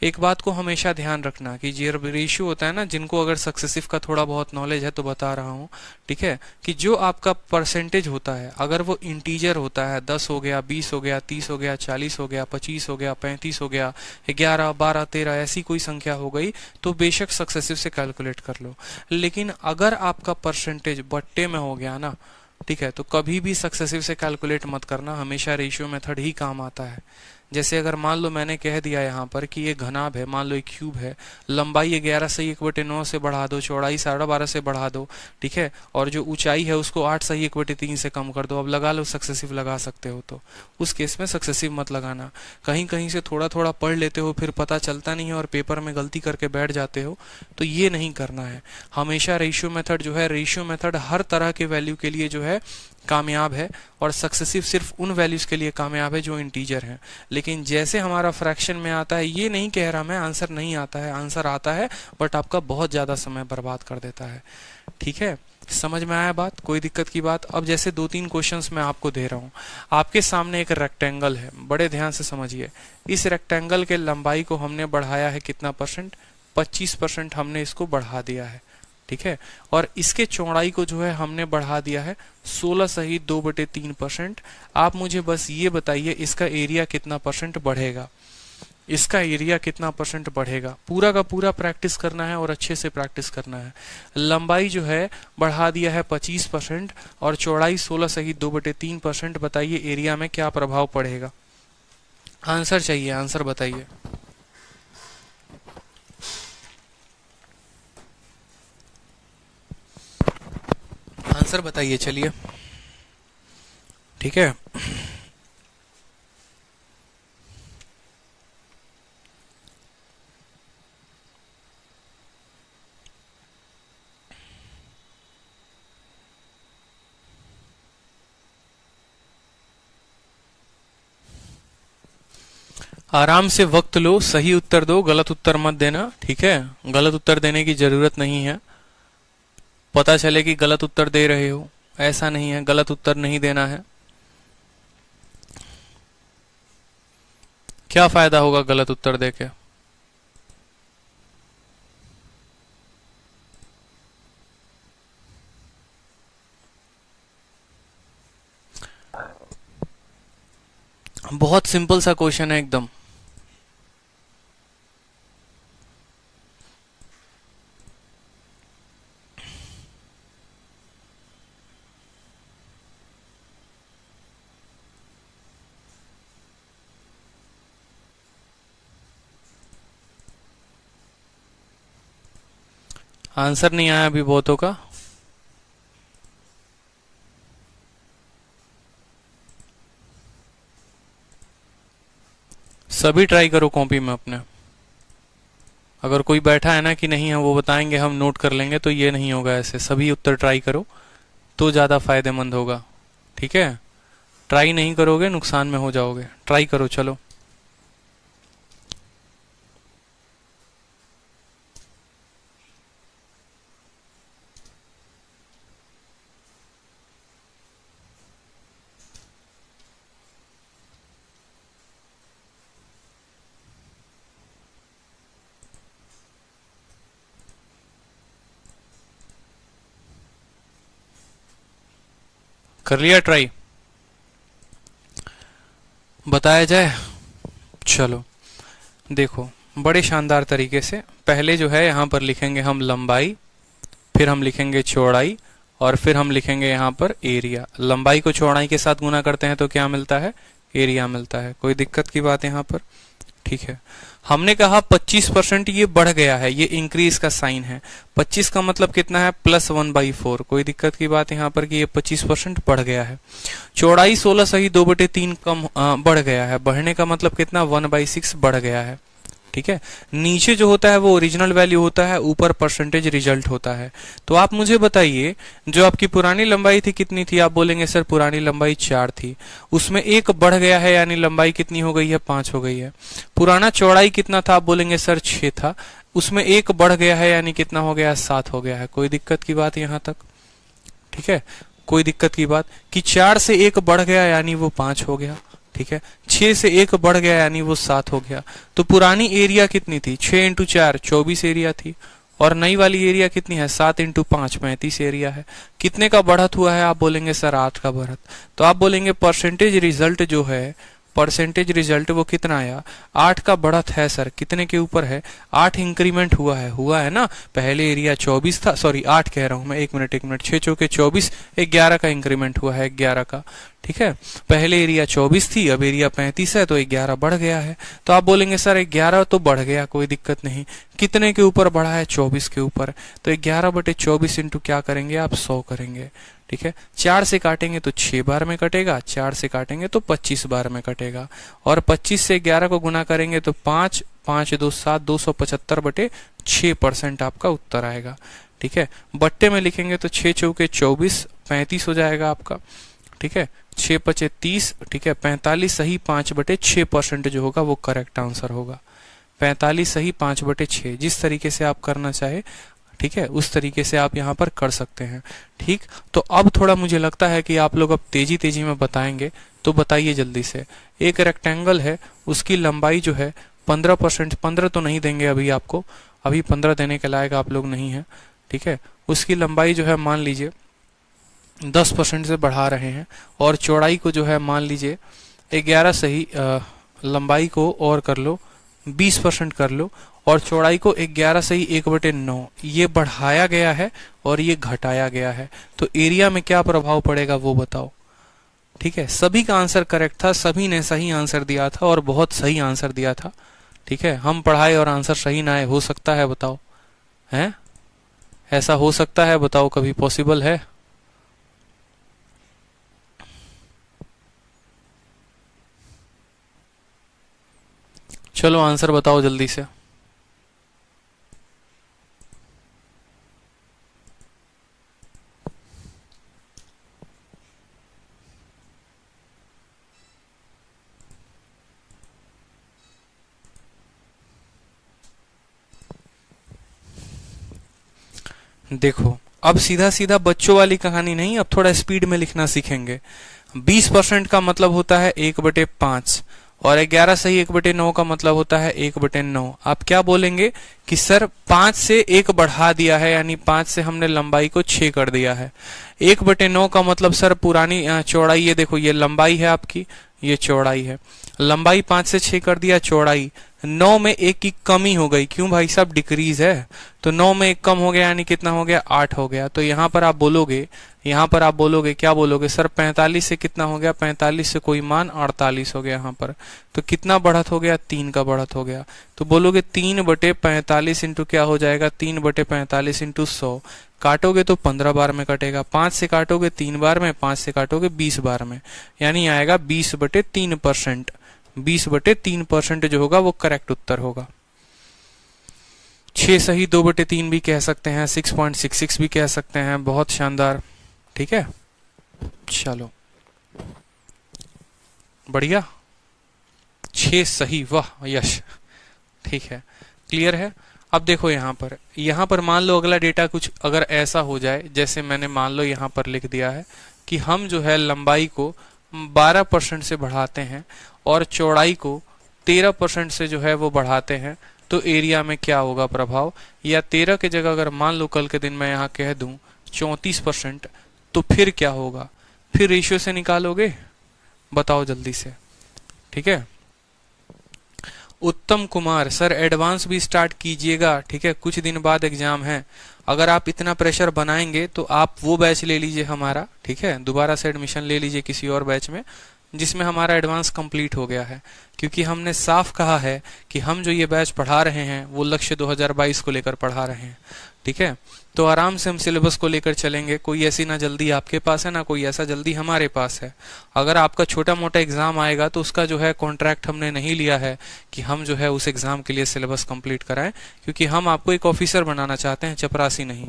एक बात को हमेशा ध्यान रखना कि जो रेशियो होता है ना, जिनको अगर सक्सेसिव का थोड़ा बहुत नॉलेज है तो बता रहा हूँ, ठीक है, कि जो आपका परसेंटेज होता है अगर वो इंटीजर होता है, 10 हो गया, 20 हो गया, 30 हो गया, 40 हो गया, 25 हो गया, 35 हो गया, 11, 12, 13 ऐसी कोई संख्या हो गई तो बेशक सक्सेसिव से कैलकुलेट कर लो। लेकिन अगर आपका परसेंटेज बट्टे में हो गया ना, ठीक है, तो कभी भी सक्सेसिव से कैलकुलेट मत करना, हमेशा रेशियो मेथड ही काम आता है। जैसे अगर मान लो मैंने कह दिया यहाँ पर कि ये घनाभ है, मान लो एक क्यूब है, लंबाई 11 सही 1/9 से बढ़ा दो, चौड़ाई 12.5 से बढ़ा दो, ठीक है, और जो ऊंचाई है उसको 8 सही 1/3 से कम कर दो। अब लगा लो सक्सेसिव लगा सकते हो तो उस केस में सक्सेसिव मत लगाना। कहीं कहीं से थोड़ा थोड़ा पढ़ लेते हो फिर पता चलता नहीं है और पेपर में गलती करके बैठ जाते हो, तो ये नहीं करना है। हमेशा रेशियो मेथड जो है, रेशियो मेथड हर तरह के वैल्यू के लिए जो है कामयाब है और सक्सेसिव सिर्फ उन वैल्यूज के लिए कामयाब है जो इंटीजर हैं। लेकिन जैसे हमारा फ्रैक्शन में आता है, ये नहीं कह रहा मैं आंसर नहीं आता है, आंसर आता है बट आपका बहुत ज्यादा समय बर्बाद कर देता है, ठीक है। समझ में आया बात, कोई दिक्कत की बात। अब जैसे 2-3 क्वेश्चंस मैं आपको दे रहा हूँ, आपके सामने एक रेक्टेंगल है, बड़े ध्यान से समझिए। इस रेक्टेंगल के लंबाई को हमने बढ़ाया है कितना परसेंट, 25% हमने इसको बढ़ा दिया है, ठीक है। और इसके चौड़ाई को जो है हमने बढ़ा दिया है 16 सही 2/3%। आप मुझे बस ये बताइए इसका एरिया कितना परसेंट बढ़ेगा, इसका एरिया कितना परसेंट बढ़ेगा। पूरा का पूरा प्रैक्टिस करना है और अच्छे से प्रैक्टिस करना है। लंबाई जो है बढ़ा दिया है 25% और चौड़ाई 16 सही 2/3%। बताइए एरिया में क्या प्रभाव पड़ेगा। आंसर चाहिए, आंसर बताइए। आंसर बताइए, चलिए ठीक है। आराम से वक्त लो, सही उत्तर दो, गलत उत्तर मत देना, ठीक है। गलत उत्तर देने की जरूरत नहीं है। पता चले कि गलत उत्तर दे रहे हो, ऐसा नहीं है, गलत उत्तर नहीं देना है। क्या फायदा होगा गलत उत्तर देके। बहुत सिंपल सा क्वेश्चन है एकदम। आंसर नहीं आया अभी बहुतों का। सभी ट्राई करो कॉपी में अपने। अगर कोई बैठा है ना कि नहीं है वो बताएंगे हम नोट कर लेंगे, तो ये नहीं होगा ऐसे। सभी उत्तर ट्राई करो तो ज्यादा फायदेमंद होगा, ठीक है। ट्राई नहीं करोगे नुकसान में हो जाओगे। ट्राई करो, चलो। कर लिया ट्राई, बताया जाए। चलो देखो, बड़े शानदार तरीके से पहले जो है यहां पर लिखेंगे हम लंबाई, फिर हम लिखेंगे चौड़ाई, और फिर हम लिखेंगे यहाँ पर एरिया। लंबाई को चौड़ाई के साथ गुना करते हैं तो क्या मिलता है, एरिया मिलता है। कोई दिक्कत की बात यहाँ पर, ठीक है। हमने कहा 25% ये बढ़ गया है, ये इंक्रीज का साइन है। 25 का मतलब कितना है, +1/4। कोई दिक्कत की बात यहाँ पर कि ये 25% बढ़ गया है। चौड़ाई 16 सही 2/3 कम बढ़ गया है। बढ़ने का मतलब कितना, 1/6 बढ़ गया है, ठीक है। नीचे जो होता है वो ओरिजिनल वैल्यू होता है, ऊपर परसेंटेज रिजल्ट होता है। तो आप मुझे बताइए जो आपकी पुरानी लंबाई थी कितनी थी। आप बोलेंगे सर पुरानी लंबाई 4 थी, उसमें 1 बढ़ गया है, यानी लंबाई कितनी हो गई है, 5 हो गई है। पुराना चौड़ाई कितना था, आप बोलेंगे सर 6 था, उसमें 1 बढ़ गया है, यानी कितना हो गया, 7 हो गया है। कोई दिक्कत की बात यहां तक, ठीक है। कोई दिक्कत की बात कि 4 से 1 बढ़ गया यानी वो 5 हो गया, ठीक है। 6 से 1 बढ़ गया यानी वो 7 हो गया। तो पुरानी एरिया कितनी थी, 6 × 4 24 एरिया थी, और नई वाली एरिया कितनी है, 7 × 5 35 एरिया है। कितने का बढ़त हुआ है, आप बोलेंगे सर 8 का बढ़त। तो आप बोलेंगे परसेंटेज रिजल्ट जो है, परसेंटेज रिजल्ट वो कितना आया, 8 का बढ़त है सर। कितने के ऊपर है, 8 इंक्रीमेंट हुआ है ना। पहले एरिया 24 था, सॉरी 8 कह रहा हूं मैं, एक मिनट 6 चौके 24, 11 का इंक्रीमेंट हुआ है, 11 का, ठीक है। पहले एरिया 24 थी, अब एरिया 35 है, तो 11 बढ़ गया है। तो आप बोलेंगे सर 11 तो बढ़ गया, कोई दिक्कत नहीं। कितने के ऊपर बढ़ा है, 24 के ऊपर। तो 11/24 इंटू क्या करेंगे आप, 100 करेंगे, ठीक है। 4 से काटेंगे तो 6 बार में कटेगा, 4 से काटेंगे तो 25 बार में कटेगा, और 25 से 11 को गुना करेंगे तो 5 5 2 7 275/6% आपका उत्तर आएगा, ठीक है। बट्टे में लिखेंगे तो 6 चौके 24 35 हो जाएगा आपका, ठीक है। 6 × 30, ठीक है। 45 सही 5/6% जो होगा वो करेक्ट आंसर होगा। 45 सही 5/6, जिस तरीके से आप करना चाहे, ठीक है, उस तरीके से आप यहाँ पर कर सकते हैं, ठीक। तो अब थोड़ा मुझे लगता है कि आप लोग अब तेजी तेजी में बताएंगे, तो बताइए जल्दी से। एक रेक्टेंगल है, उसकी लंबाई जो है 15%, 15 तो नहीं देंगे अभी आपको, अभी 15 देने के लायक आप लोग नहीं है, ठीक है। उसकी लंबाई जो है मान लीजिए 10% से बढ़ा रहे हैं, और चौड़ाई को जो है मान लीजिए 11 सही लंबाई को और कर लो 20% कर लो, और चौड़ाई को 11 सही 1/9 ये बढ़ाया गया है और ये घटाया गया है, तो एरिया में क्या प्रभाव पड़ेगा वो बताओ। ठीक है, सभी का आंसर करेक्ट था, सभी ने सही आंसर दिया था और बहुत सही आंसर दिया था। ठीक है, हम पढ़ाए और आंसर सही ना आए, हो सकता है बताओ, है ऐसा हो सकता है बताओ, कभी पॉसिबल है? चलो आंसर बताओ जल्दी से। देखो, अब सीधा सीधा बच्चों वाली कहानी नहीं, अब थोड़ा स्पीड में लिखना सीखेंगे। 20% का मतलब होता है 1/5, और 11 सही 1/9 का मतलब होता है 1/9। आप क्या बोलेंगे कि सर 5 से 1 बढ़ा दिया है, यानी 5 से हमने लंबाई को 6 कर दिया है। 1/9 का मतलब सर पुरानी चौड़ाई, ये देखो ये लंबाई है आपकी, ये चौड़ाई है, लंबाई 5 से 6 कर दिया, चौड़ाई 9 में 1 की कमी हो गई, क्यों भाई साहब डिक्रीज है, तो 9 में 1 कम हो गया, यानी कितना हो गया 8 हो गया। तो यहाँ पर आप बोलोगे क्या बोलोगे सर 45 से कितना हो गया, 45 से कोई मान 48 हो गया यहाँ पर, तो कितना बढ़त हो गया 3 का बढ़त हो गया। तो बोलोगे 3/45 इंटू क्या हो जाएगा 3/45 इंटू 100, काटोगे तो 15 बार में कटेगा, 5 से काटोगे 3 बार में, 5 से काटोगे 20 बार में, यानी आएगा 20/3%। 20/3% जो होगा वो करेक्ट उत्तर होगा। 6 सही 2/3 भी कह सकते हैं, 6.66 भी कह सकते हैं, बहुत शानदार। ठीक है, चलो बढ़िया, 6 सही, वाह यश, ठीक है, क्लियर है। अब देखो यहाँ पर मान लो अगला डेटा कुछ अगर ऐसा हो जाए, जैसे मैंने मान लो यहाँ पर लिख दिया है कि हम जो है लंबाई को 12% से बढ़ाते हैं और चौड़ाई को 13% से जो है वो बढ़ाते हैं, तो एरिया में क्या होगा प्रभाव, या 13 की जगह अगर मान लो कल के दिन मैं यहाँ कह दूं 34%, तो फिर क्या होगा, फिर रेशियो से निकालोगे, बताओ जल्दी से। ठीक है, उत्तम कुमार सर एडवांस भी स्टार्ट कीजिएगा, ठीक है, कुछ दिन बाद एग्जाम है, अगर आप इतना प्रेशर बनाएंगे तो आप वो बैच ले लीजिए हमारा, ठीक है, दोबारा से एडमिशन ले लीजिए किसी और बैच में जिसमें हमारा एडवांस कंप्लीट हो गया है, क्योंकि हमने साफ कहा है कि हम जो ये बैच पढ़ा रहे हैं वो लक्ष्य 2022 को लेकर पढ़ा रहे हैं। ठीक है, तो आराम से हम सिलेबस को लेकर चलेंगे, कोई ऐसी ना जल्दी आपके पास है ना कोई ऐसा जल्दी हमारे पास है। अगर आपका छोटा मोटा एग्जाम आएगा तो उसका जो है कॉन्ट्रैक्ट हमने नहीं लिया है कि हम जो है उस एग्जाम के लिए सिलेबस कंप्लीट कराएं, क्योंकि हम आपको एक ऑफिसर बनाना चाहते हैं, चपरासी नहीं।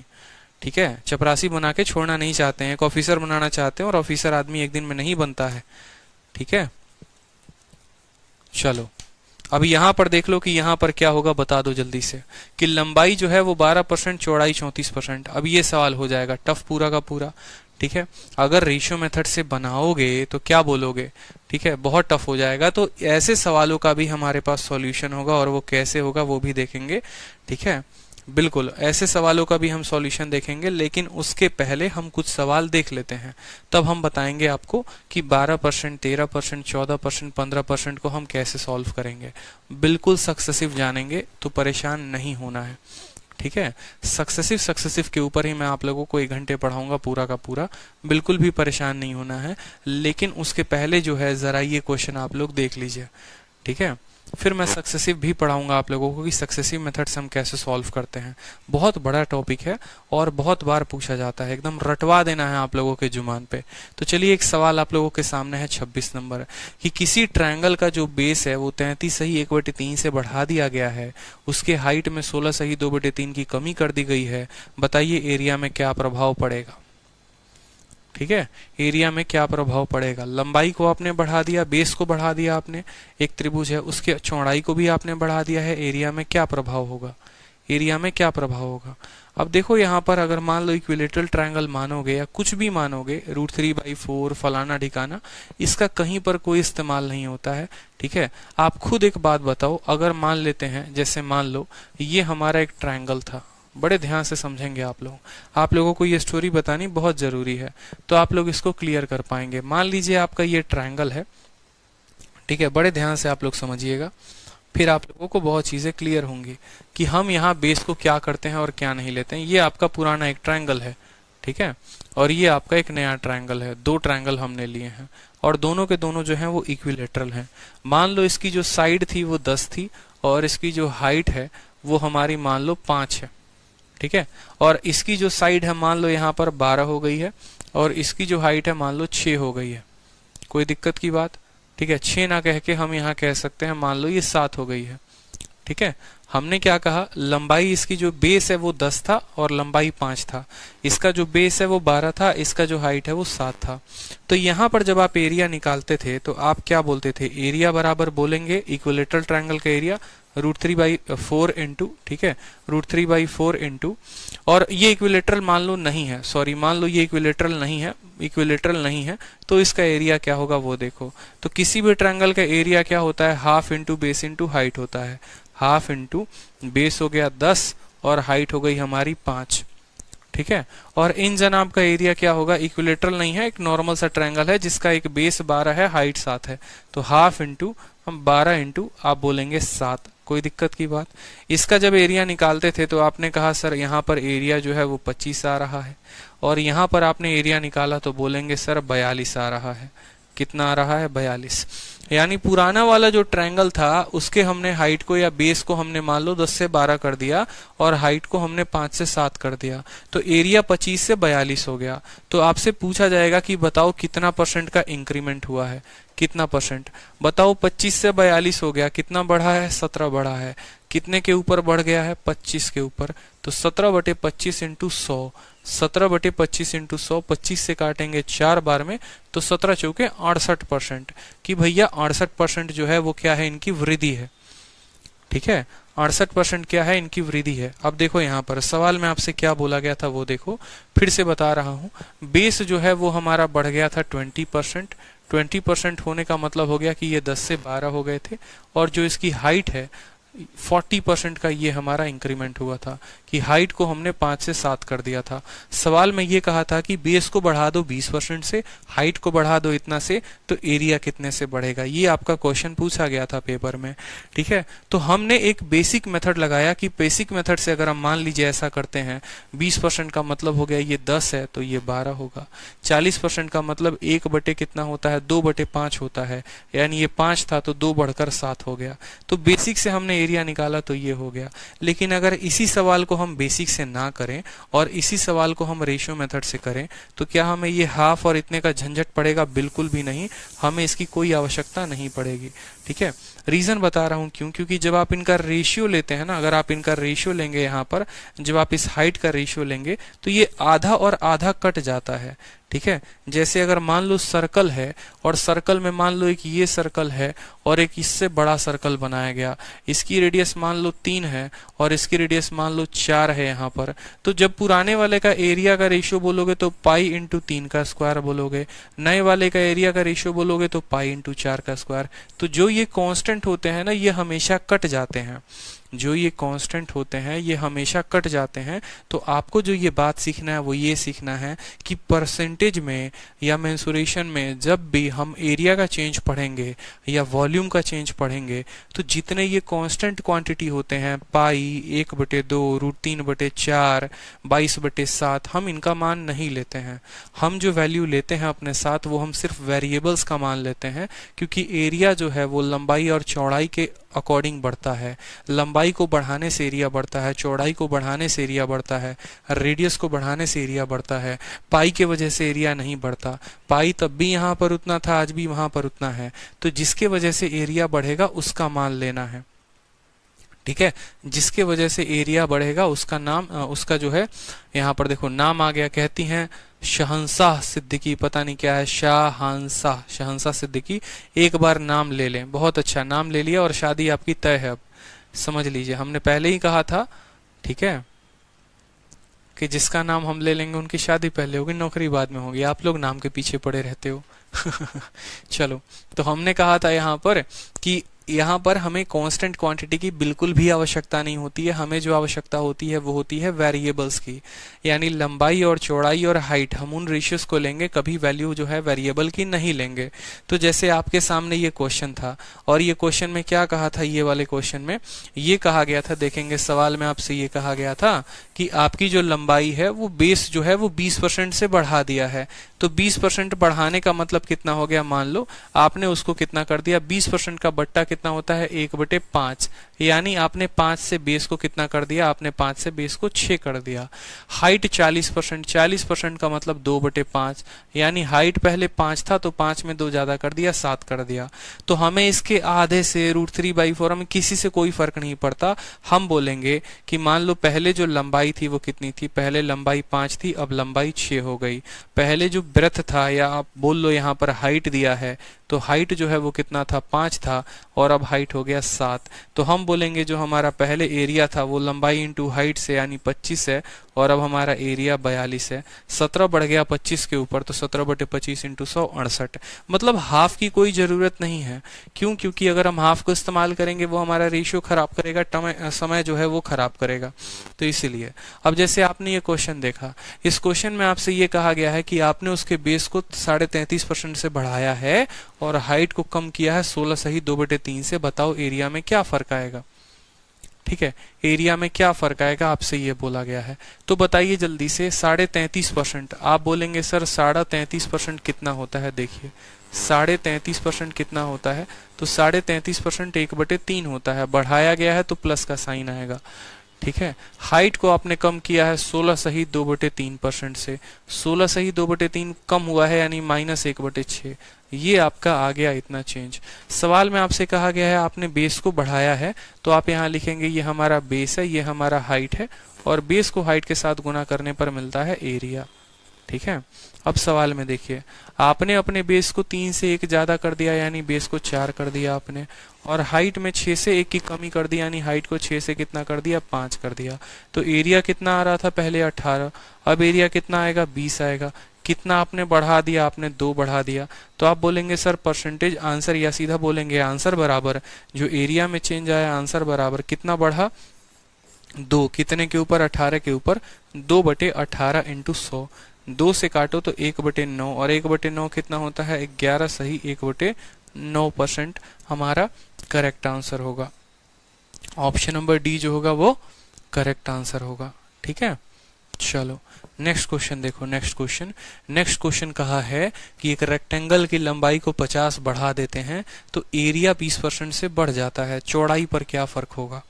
ठीक है, चपरासी बना के छोड़ना नहीं चाहते हैं, एक ऑफिसर बनाना चाहते हैं, और ऑफिसर आदमी एक दिन में नहीं बनता है। ठीक है, चलो अब यहां पर देख लो कि यहां पर क्या होगा, बता दो जल्दी से कि लंबाई जो है वो 12%, चौड़ाई 34%। अब ये सवाल हो जाएगा टफ पूरा का पूरा। ठीक है, अगर रेशियो मेथड से बनाओगे तो क्या बोलोगे, ठीक है, बहुत टफ हो जाएगा। तो ऐसे सवालों का भी हमारे पास सॉल्यूशन होगा, और वो कैसे होगा वो भी देखेंगे। ठीक है, बिल्कुल ऐसे सवालों का भी हम सॉल्यूशन देखेंगे, लेकिन उसके पहले हम कुछ सवाल देख लेते हैं, तब हम बताएंगे आपको कि 12%, 13%, 14%, 15% को हम कैसे सॉल्व करेंगे। बिल्कुल सक्सेसिव जानेंगे, तो परेशान नहीं होना है। ठीक है, सक्सेसिव के ऊपर ही मैं आप लोगों को 1 घंटे पढ़ाऊंगा पूरा का पूरा, बिल्कुल भी परेशान नहीं होना है। लेकिन उसके पहले जो है जरा ये क्वेश्चन आप लोग देख लीजिए। ठीक है, फिर मैं सक्सेसिव भी पढ़ाऊंगा आप लोगों को कि सक्सेसिव मेथड से हम कैसे सॉल्व करते हैं। बहुत बड़ा टॉपिक है और बहुत बार पूछा जाता है, एकदम रटवा देना है आप लोगों के जुबान पे। तो चलिए एक सवाल आप लोगों के सामने है 26 नंबर, कि किसी ट्रायंगल का जो बेस है वो 33 सही 1/3 से बढ़ा दिया गया है, उसके हाइट में 16 सही 2/3 की कमी कर दी गई है, बताइए एरिया में क्या प्रभाव पड़ेगा। ठीक है, एरिया में क्या प्रभाव पड़ेगा। लंबाई को आपने बढ़ा दिया, बेस को बढ़ा दिया आपने, एक त्रिभुज है उसके चौड़ाई को भी आपने बढ़ा दिया है, एरिया में क्या प्रभाव होगा, एरिया में क्या प्रभाव होगा। अब देखो यहाँ पर अगर मान लो इक्विलेटरल ट्रायंगल मानोगे या कुछ भी मानोगे, √3/4 फलाना ढिकाना, इसका कहीं पर कोई इस्तेमाल नहीं होता है। ठीक है, आप खुद एक बात बताओ, अगर मान लेते हैं जैसे मान लो ये हमारा एक ट्रायंगल था, बड़े ध्यान से समझेंगे आप लोगों को ये स्टोरी बतानी बहुत जरूरी है, तो आप लोग इसको क्लियर कर पाएंगे। मान लीजिए आपका ये ट्रायंगल है, ठीक है, बड़े ध्यान से आप लोग समझिएगा, फिर आप लोगों को बहुत चीजें क्लियर होंगी कि हम यहाँ बेस को क्या करते हैं और क्या नहीं लेते हैं। ये आपका पुराना एक ट्रायंगल है, ठीक है, और ये आपका एक नया ट्रायंगल है। दो ट्रायंगल हमने लिए हैं और दोनों के दोनों जो हैं वो इक्विलेटरल हैं। मान लो इसकी जो साइड थी वो 10 थी और इसकी जो हाइट है वो हमारी मान लो 5 है, ठीक है, और इसकी जो साइड है मान लो यहाँ पर 12 हो गई है और इसकी जो हाइट है मान लो 6 हो गई है। कोई दिक्कत की बात? ठीक है, 6 ना कह के हम यहाँ कह सकते हैं मान लो ये 7 हो गई है, ठीक है। हमने क्या कहा, लंबाई इसकी जो बेस है वो 10 था और लंबाई 5 था। इसका जो बेस है वो 12 था, इसका जो हाइट है वो 7 था। तो यहाँ पर जब आप एरिया निकालते थे तो आप क्या बोलते थे, एरिया बराबर बोलेंगे इक्विलेटरल ट्रायंगल का एरिया √3/4 इंटू, ठीक है, √3/4 इंटू, और ये इक्विलेटरल मान लो नहीं है, सॉरी मान लो ये इक्विलेटरल नहीं है, तो इसका एरिया क्या होगा वो देखो। तो किसी भी ट्रायंगल का एरिया क्या होता है, half into base into height होता है। हाफ इंटू बेस हो गया 10 और हाइट हो गई हमारी 5, ठीक है। और इन जनाब का एरिया क्या होगा, इक्विलेटरल नहीं है, एक नॉर्मल सा ट्रायंगल है जिसका एक बेस 12 है, हाइट 7 है, तो हाफ इंटू हम 12 इंटू आप बोलेंगे 7। कोई दिक्कत की बात? इसका जब एरिया निकालते थे तो आपने कहा सर यहाँ पर एरिया जो है वो 25 आ रहा है, और यहाँ पर आपने एरिया निकाला तो बोलेंगे सर 42 आ रहा है। कितना आ रहा है, 42। यानी पुराना वाला जो ट्रायंगल था उसके हमने हाइट को या बेस को हमने मान लो 10 से 12 कर दिया और हाइट को हमने 5 से 7 कर दिया, तो एरिया 25 से 42 हो गया। तो आपसे पूछा जाएगा कि बताओ कितना परसेंट का इंक्रीमेंट हुआ है, कितना परसेंट बताओ। 25 से 42 हो गया, कितना बढ़ा है, 17 बढ़ा है। कितने के ऊपर बढ़ गया है, 25 के ऊपर, तो 17/25 इंटू 100, 17/25 इंटू 100, 25 से काटेंगे 4 बार में तो 17 चौके 68%, कि भैया 68% जो है वो क्या है, इनकी वृद्धि है, ठीक है, 68% क्या है, इनकी वृद्धि है। अब देखो यहाँ पर सवाल में आपसे क्या बोला गया था वो देखो, फिर से बता रहा हूँ। बेस जो है वो हमारा बढ़ गया था 20%, 20% होने का मतलब हो गया कि ये 10 से 12 हो गए थे, और जो इसकी हाइट है 40% का ये हमारा इंक्रीमेंट हुआ था, कि हाइट को हमने 5 से 7 कर दिया था। सवाल में ये कहा था कि बेस को बढ़ा दो 20% से, हाइट को बढ़ा दो इतना से, तो एरिया कितने से बढ़ेगा, ये आपका क्वेश्चन पूछा गया था पेपर में, ठीक है। तो हमने एक बेसिक मेथड लगाया कि बेसिक मेथड से अगर हम मान लीजिए ऐसा करते हैं, 20% का मतलब हो गया ये 10 है तो ये 12 होगा, 40% का मतलब 1 बटे कितना होता है, 2/5 होता है, यानी ये 5 था तो 2 बढ़कर 7 हो गया। तो बेसिक से हमने एरिया निकाला तो ये हो गया। लेकिन अगर इसी सवाल को हम बेसिक से ना करें और इसी सवाल को हम रेशियो मेथड से करें तो क्या हमें ये हाफ और इतने का झंझट पड़ेगा? बिल्कुल भी नहीं, हमें इसकी कोई आवश्यकता नहीं पड़ेगी, ठीक है। रीजन बता रहा हूं क्यों, क्योंकि जब आप इनका रेशियो लेते हैं ना, अगर आप इनका रेशियो लेंगे यहाँ पर, जब आप इस हाइट का रेशियो लेंगे तो ये आधा और आधा कट जाता है, ठीक है। जैसे अगर मान लो सर्कल है और सर्कल में मान लो एक ये सर्कल है और एक इससे बड़ा सर्कल बनाया गया, इसकी रेडियस मान लो 3 है और इसकी रेडियस मान लो 4 है यहाँ पर, तो जब पुराने वाले का एरिया का रेशियो बोलोगे तो पाई इंटू 3 का स्क्वायर बोलोगे, नए वाले का एरिया का रेशियो बोलोगे तो पाई इंटू 4 का स्क्वायर। तो जो ये कांस्टेंट होते हैं ना ये हमेशा कट जाते हैं, जो ये कांस्टेंट होते हैं ये हमेशा कट जाते हैं। तो आपको जो ये बात सीखना है वो ये सीखना है कि परसेंटेज में या मेंसुरेशन में जब भी हम एरिया का चेंज पढ़ेंगे या वॉल्यूम का चेंज पढ़ेंगे तो जितने ये कांस्टेंट क्वांटिटी होते हैं, पाई 1/2, √3/4, 22/7, हम इनका मान नहीं लेते हैं। हम जो वैल्यू लेते हैं अपने साथ वो हम सिर्फ वेरिएबल्स का मान लेते हैं, क्योंकि एरिया जो है वो लंबाई और चौड़ाई के अकॉर्डिंग बढ़ता है। लंबाई को बढ़ाने से एरिया बढ़ता है, चौड़ाई को बढ़ाने से एरिया बढ़ता है, रेडियस को बढ़ाने से एरिया बढ़ता है। पाई के वजह से एरिया नहीं बढ़ता, पाई तब भी यहाँ पर उतना था, आज भी वहां पर उतना है, तो जिसके वजह से एरिया बढ़ेगा उसका मान लेना है, ठीक है। जिसके वजह से एरिया बढ़ेगा उसका नाम, उसका जो है यहाँ पर देखो नाम आ गया, कहती हैं शहंशाह सिद्दीकी, पता नहीं क्या है, शहंशाह सिद्दीकी। एक बार नाम ले लें, बहुत अच्छा नाम ले लिया और शादी आपकी तय है। अब समझ लीजिए, हमने पहले ही कहा था, ठीक है, कि जिसका नाम हम ले लेंगे उनकी शादी पहले होगी, नौकरी बाद में होगी। आप लोग नाम के पीछे पड़े रहते हो। चलो, तो हमने कहा था यहाँ पर कि यहाँ पर हमें कांस्टेंट क्वांटिटी की बिल्कुल भी आवश्यकता नहीं होती है, हमें जो आवश्यकता होती है वो होती है वेरिएबल्स की, यानी लंबाई और चौड़ाई और हाइट, हम उन रेशियोज को लेंगे, कभी वैल्यू जो है वेरिएबल की नहीं लेंगे। तो जैसे आपके सामने ये क्वेश्चन था, और ये क्वेश्चन में क्या कहा था, ये वाले क्वेश्चन में ये कहा गया था, देखेंगे सवाल में आपसे ये कहा गया था कि आपकी जो लंबाई है वो बेस जो है वो 20% से बढ़ा दिया है। तो 20% बढ़ाने का मतलब कितना हो गया, मान लो आपने उसको कितना कर दिया, 20% का बट्टा कितना होता है 1/5, यानी आपने 5 से बेस को कितना कर दिया, आपने 5 से बेस को 6 कर दिया। हाइट 40%, 40% का मतलब 2/5, यानी हाइट पहले 5 था तो 5 में 2 ज्यादा कर दिया, 7 कर दिया। तो हमें इसके आधे से √3/4, हमें किसी से कोई फर्क नहीं पड़ता। हम बोलेंगे कि मान लो पहले जो लंबाई थी वो कितनी थी, पहले लंबाई 5 थी, अब लंबाई 6 हो गई। पहले जो ब्रेथ था, या आप बोल लो यहाँ पर हाइट दिया है, तो हाइट जो है वो कितना था, 5 था, और अब हाइट हो गया 7। तो हम बोलेंगे जो हमारा पहले एरिया था वो लंबाई इंटू हाइट से यानी 25 है, और अब हमारा एरिया 42 है। 17 बढ़ गया 25 के ऊपर, तो 17/25 इंटू 100 68। मतलब हाफ की कोई जरूरत नहीं है। क्यों? क्योंकि अगर हम हाफ को इस्तेमाल करेंगे वो हमारा रेशियो खराब करेगा, समय जो है वो खराब करेगा। तो इसीलिए अब जैसे आपने ये क्वेश्चन देखा, इस क्वेश्चन में आपसे ये कहा गया है कि आपने उसके बेस को 33.5% से बढ़ाया है और हाइट को कम किया है 16 सही 2/3 से। बताओ एरिया में क्या फर्क आएगा। ठीक है, एरिया में क्या फर्क आएगा, आपसे ये बोला गया है। तो बताइए जल्दी से, 33.5%, आप बोलेंगे सर 33.5% कितना होता है। देखिए 33.5% कितना होता है, तो 33.5% 1/3 होता है। बढ़ाया गया है तो प्लस का साइन आएगा। ठीक है, हाइट को आपने कम किया है 16 सही 2/3% से। 16 सही 2/3 कम हुआ है, यानी -1/6। ये आपका आ गया इतना चेंज। सवाल में आपसे कहा गया है आपने बेस को बढ़ाया है, तो आप यहाँ लिखेंगे ये हमारा बेस है, ये हमारा हाइट है, और बेस को हाइट के साथ गुना करने पर मिलता है एरिया। ठीक है, अब सवाल में देखिए, आपने अपने बेस को 3 से 1 ज्यादा कर दिया, यानी बेस को 4 कर दिया आपने, और हाइट में 6 से 1 की कमी कर दी, यानी हाइट को 6 से कितना कर दिया, 5 कर दिया। तो एरिया कितना आ रहा था पहले 18, अब एरिया कितना आएगा, 20 आएगा। कितना आपने बढ़ा दिया, आपने 2 बढ़ा दिया। तो आप बोलेंगे सर परसेंटेज आंसर, या सीधा बोलेंगे आंसर बराबर जो एरिया में चेंज आया, आंसर बराबर कितना बढ़ा, 2। कितने के ऊपर, 18 के ऊपर, 2/18 इंटू 100। 2 से काटो तो 1/9, और 1/9 कितना होता है, 11 सही 1/9% हमारा करेक्ट आंसर होगा। ऑप्शन नंबर डी जो होगा वो करेक्ट आंसर होगा। ठीक है, चलो नेक्स्ट क्वेश्चन देखो। नेक्स्ट क्वेश्चन कहा है कि एक रेक्टेंगल की लंबाई को 50 बढ़ा देते हैं तो एरिया 20% से बढ़ जाता है, चौड़ाई पर क्या फर्क होगा।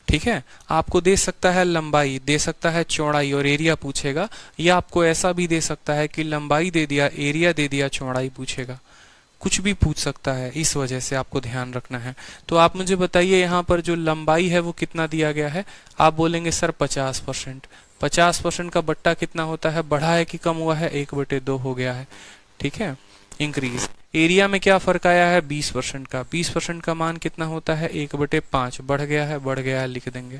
ठीक है, आपको दे सकता है लंबाई, दे सकता है चौड़ाई, और एरिया पूछेगा, या आपको ऐसा भी दे सकता है कि लंबाई दे दिया, एरिया दे दिया, चौड़ाई पूछेगा। कुछ भी पूछ सकता है, इस वजह से आपको ध्यान रखना है। तो आप मुझे बताइए यहाँ पर जो लंबाई है वो कितना दिया गया है। आप बोलेंगे सर 50%। 50% का बट्टा कितना होता है, बढ़ा है कि कम हुआ है, 1/2 हो गया है। ठीक है, इंक्रीज। एरिया में क्या फर्क आया है, 20% का। 20% का मान कितना होता है, 1/5। बढ़ गया है, लिख देंगे।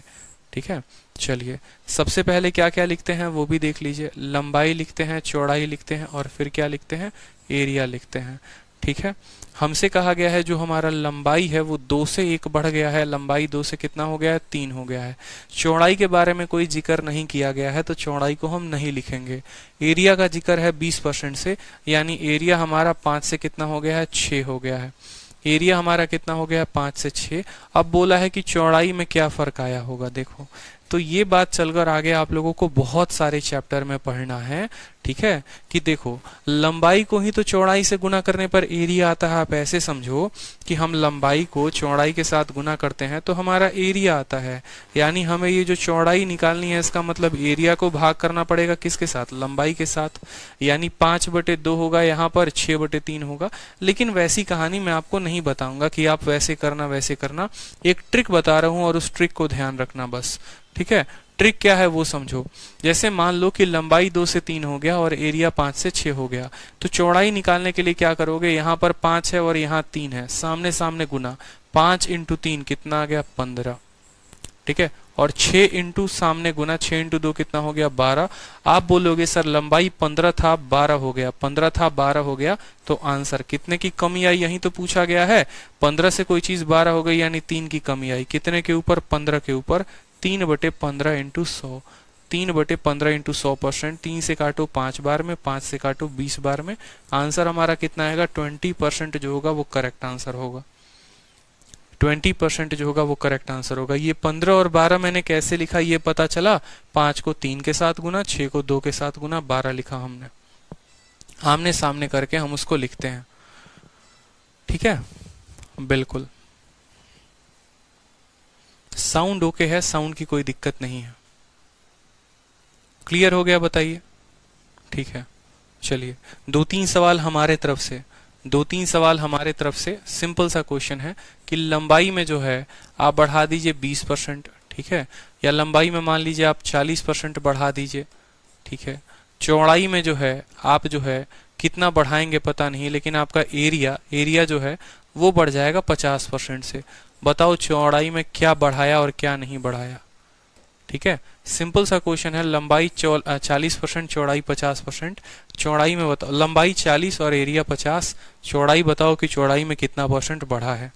ठीक है, चलिए सबसे पहले क्या क्या लिखते हैं वो भी देख लीजिए। लंबाई लिखते हैं, चौड़ाई लिखते हैं, और फिर क्या लिखते हैं, एरिया लिखते हैं। ठीक है, हमसे कहा गया है जो हमारा लंबाई है वो 2 से 1 बढ़ गया है, लंबाई 2 से कितना हो गया है, 3 हो गया है। चौड़ाई के बारे में कोई जिक्र नहीं किया गया है, तो चौड़ाई को हम नहीं लिखेंगे। एरिया का जिक्र है 20% से, यानी एरिया हमारा 5 से कितना हो गया है, 6 हो गया है। एरिया हमारा कितना हो गया है, 5 से 6। अब बोला है कि चौड़ाई में क्या फर्क आया होगा। देखो तो ये बात चलकर आगे आप लोगों को बहुत सारे चैप्टर में पढ़ना है। ठीक है, कि देखो लंबाई को ही तो चौड़ाई से गुना करने पर एरिया आता है। आप ऐसे समझो कि हम लंबाई को चौड़ाई के साथ गुना करते हैं तो हमारा एरिया आता है, यानी हमें ये जो चौड़ाई निकालनी है इसका मतलब एरिया को भाग करना पड़ेगा किसके साथ, लंबाई के साथ, यानी 5/2 होगा, यहाँ पर 6/3 होगा। लेकिन वैसी कहानी मैं आपको नहीं बताऊंगा कि आप वैसे करना, एक ट्रिक बता रहा हूं और उस ट्रिक को ध्यान रखना बस। ठीक है, ट्रिक क्या है वो समझो। जैसे मान लो कि लंबाई 2 से 3 हो गया और एरिया 5 से 6 हो गया, तो चौड़ाई निकालने के लिए क्या करोगे, यहाँ पर 5 है और यहाँ 3 है, सामने सामने गुना, 5 × 3 कितना आ गया, 15। ठीक है, और 6 इंटू सामने गुना 6 इंटू 2 कितना हो गया 12। आप बोलोगे सर लंबाई 15 था 12 हो गया, 15 था 12 हो गया, तो आंसर कितने की कमी आई यही तो पूछा गया है। 15 से कोई चीज 12 हो गई यानी 3 की कमी आई, कितने के ऊपर 15 के ऊपर 3/15 इंटू 100, 3/15 इंटू 100%, 3 से काटो 5 बार में, 5 से काटो 20 बार में, आंसर हमारा कितना आएगा 20% जो होगा वो करेक्ट आंसर होगा। 20% जो होगा वो करेक्ट आंसर होगा। ये 15 और 12 मैंने कैसे लिखा ये पता चला, 5 को 3 के साथ गुना, 6 को 2 के साथ गुना, 12 लिखा हमने। आमने सामने करके हम उसको लिखते हैं, ठीक है, बिल्कुल। साउंड ओके है, साउंड की कोई दिक्कत नहीं है। क्लियर हो गया बताइए, ठीक है। चलिए 2-3 सवाल हमारे तरफ से, 2-3 सवाल हमारे तरफ से। सिंपल सा क्वेश्चन है कि लंबाई में जो है आप बढ़ा दीजिए 20%, ठीक है, या लंबाई में मान लीजिए आप 40% बढ़ा दीजिए, ठीक है। चौड़ाई में जो है आप जो है कितना बढ़ाएंगे पता नहीं, लेकिन आपका एरिया जो है वो बढ़ जाएगा 50% से। बताओ चौड़ाई में क्या बढ़ाया और क्या नहीं बढ़ाया, ठीक है। सिंपल सा क्वेश्चन है, लंबाई 40%, चौड़ाई 50%। चौड़ाई में बताओ, लंबाई 40 और एरिया 50, चौड़ाई बताओ कि चौड़ाई में कितना % बढ़ा है।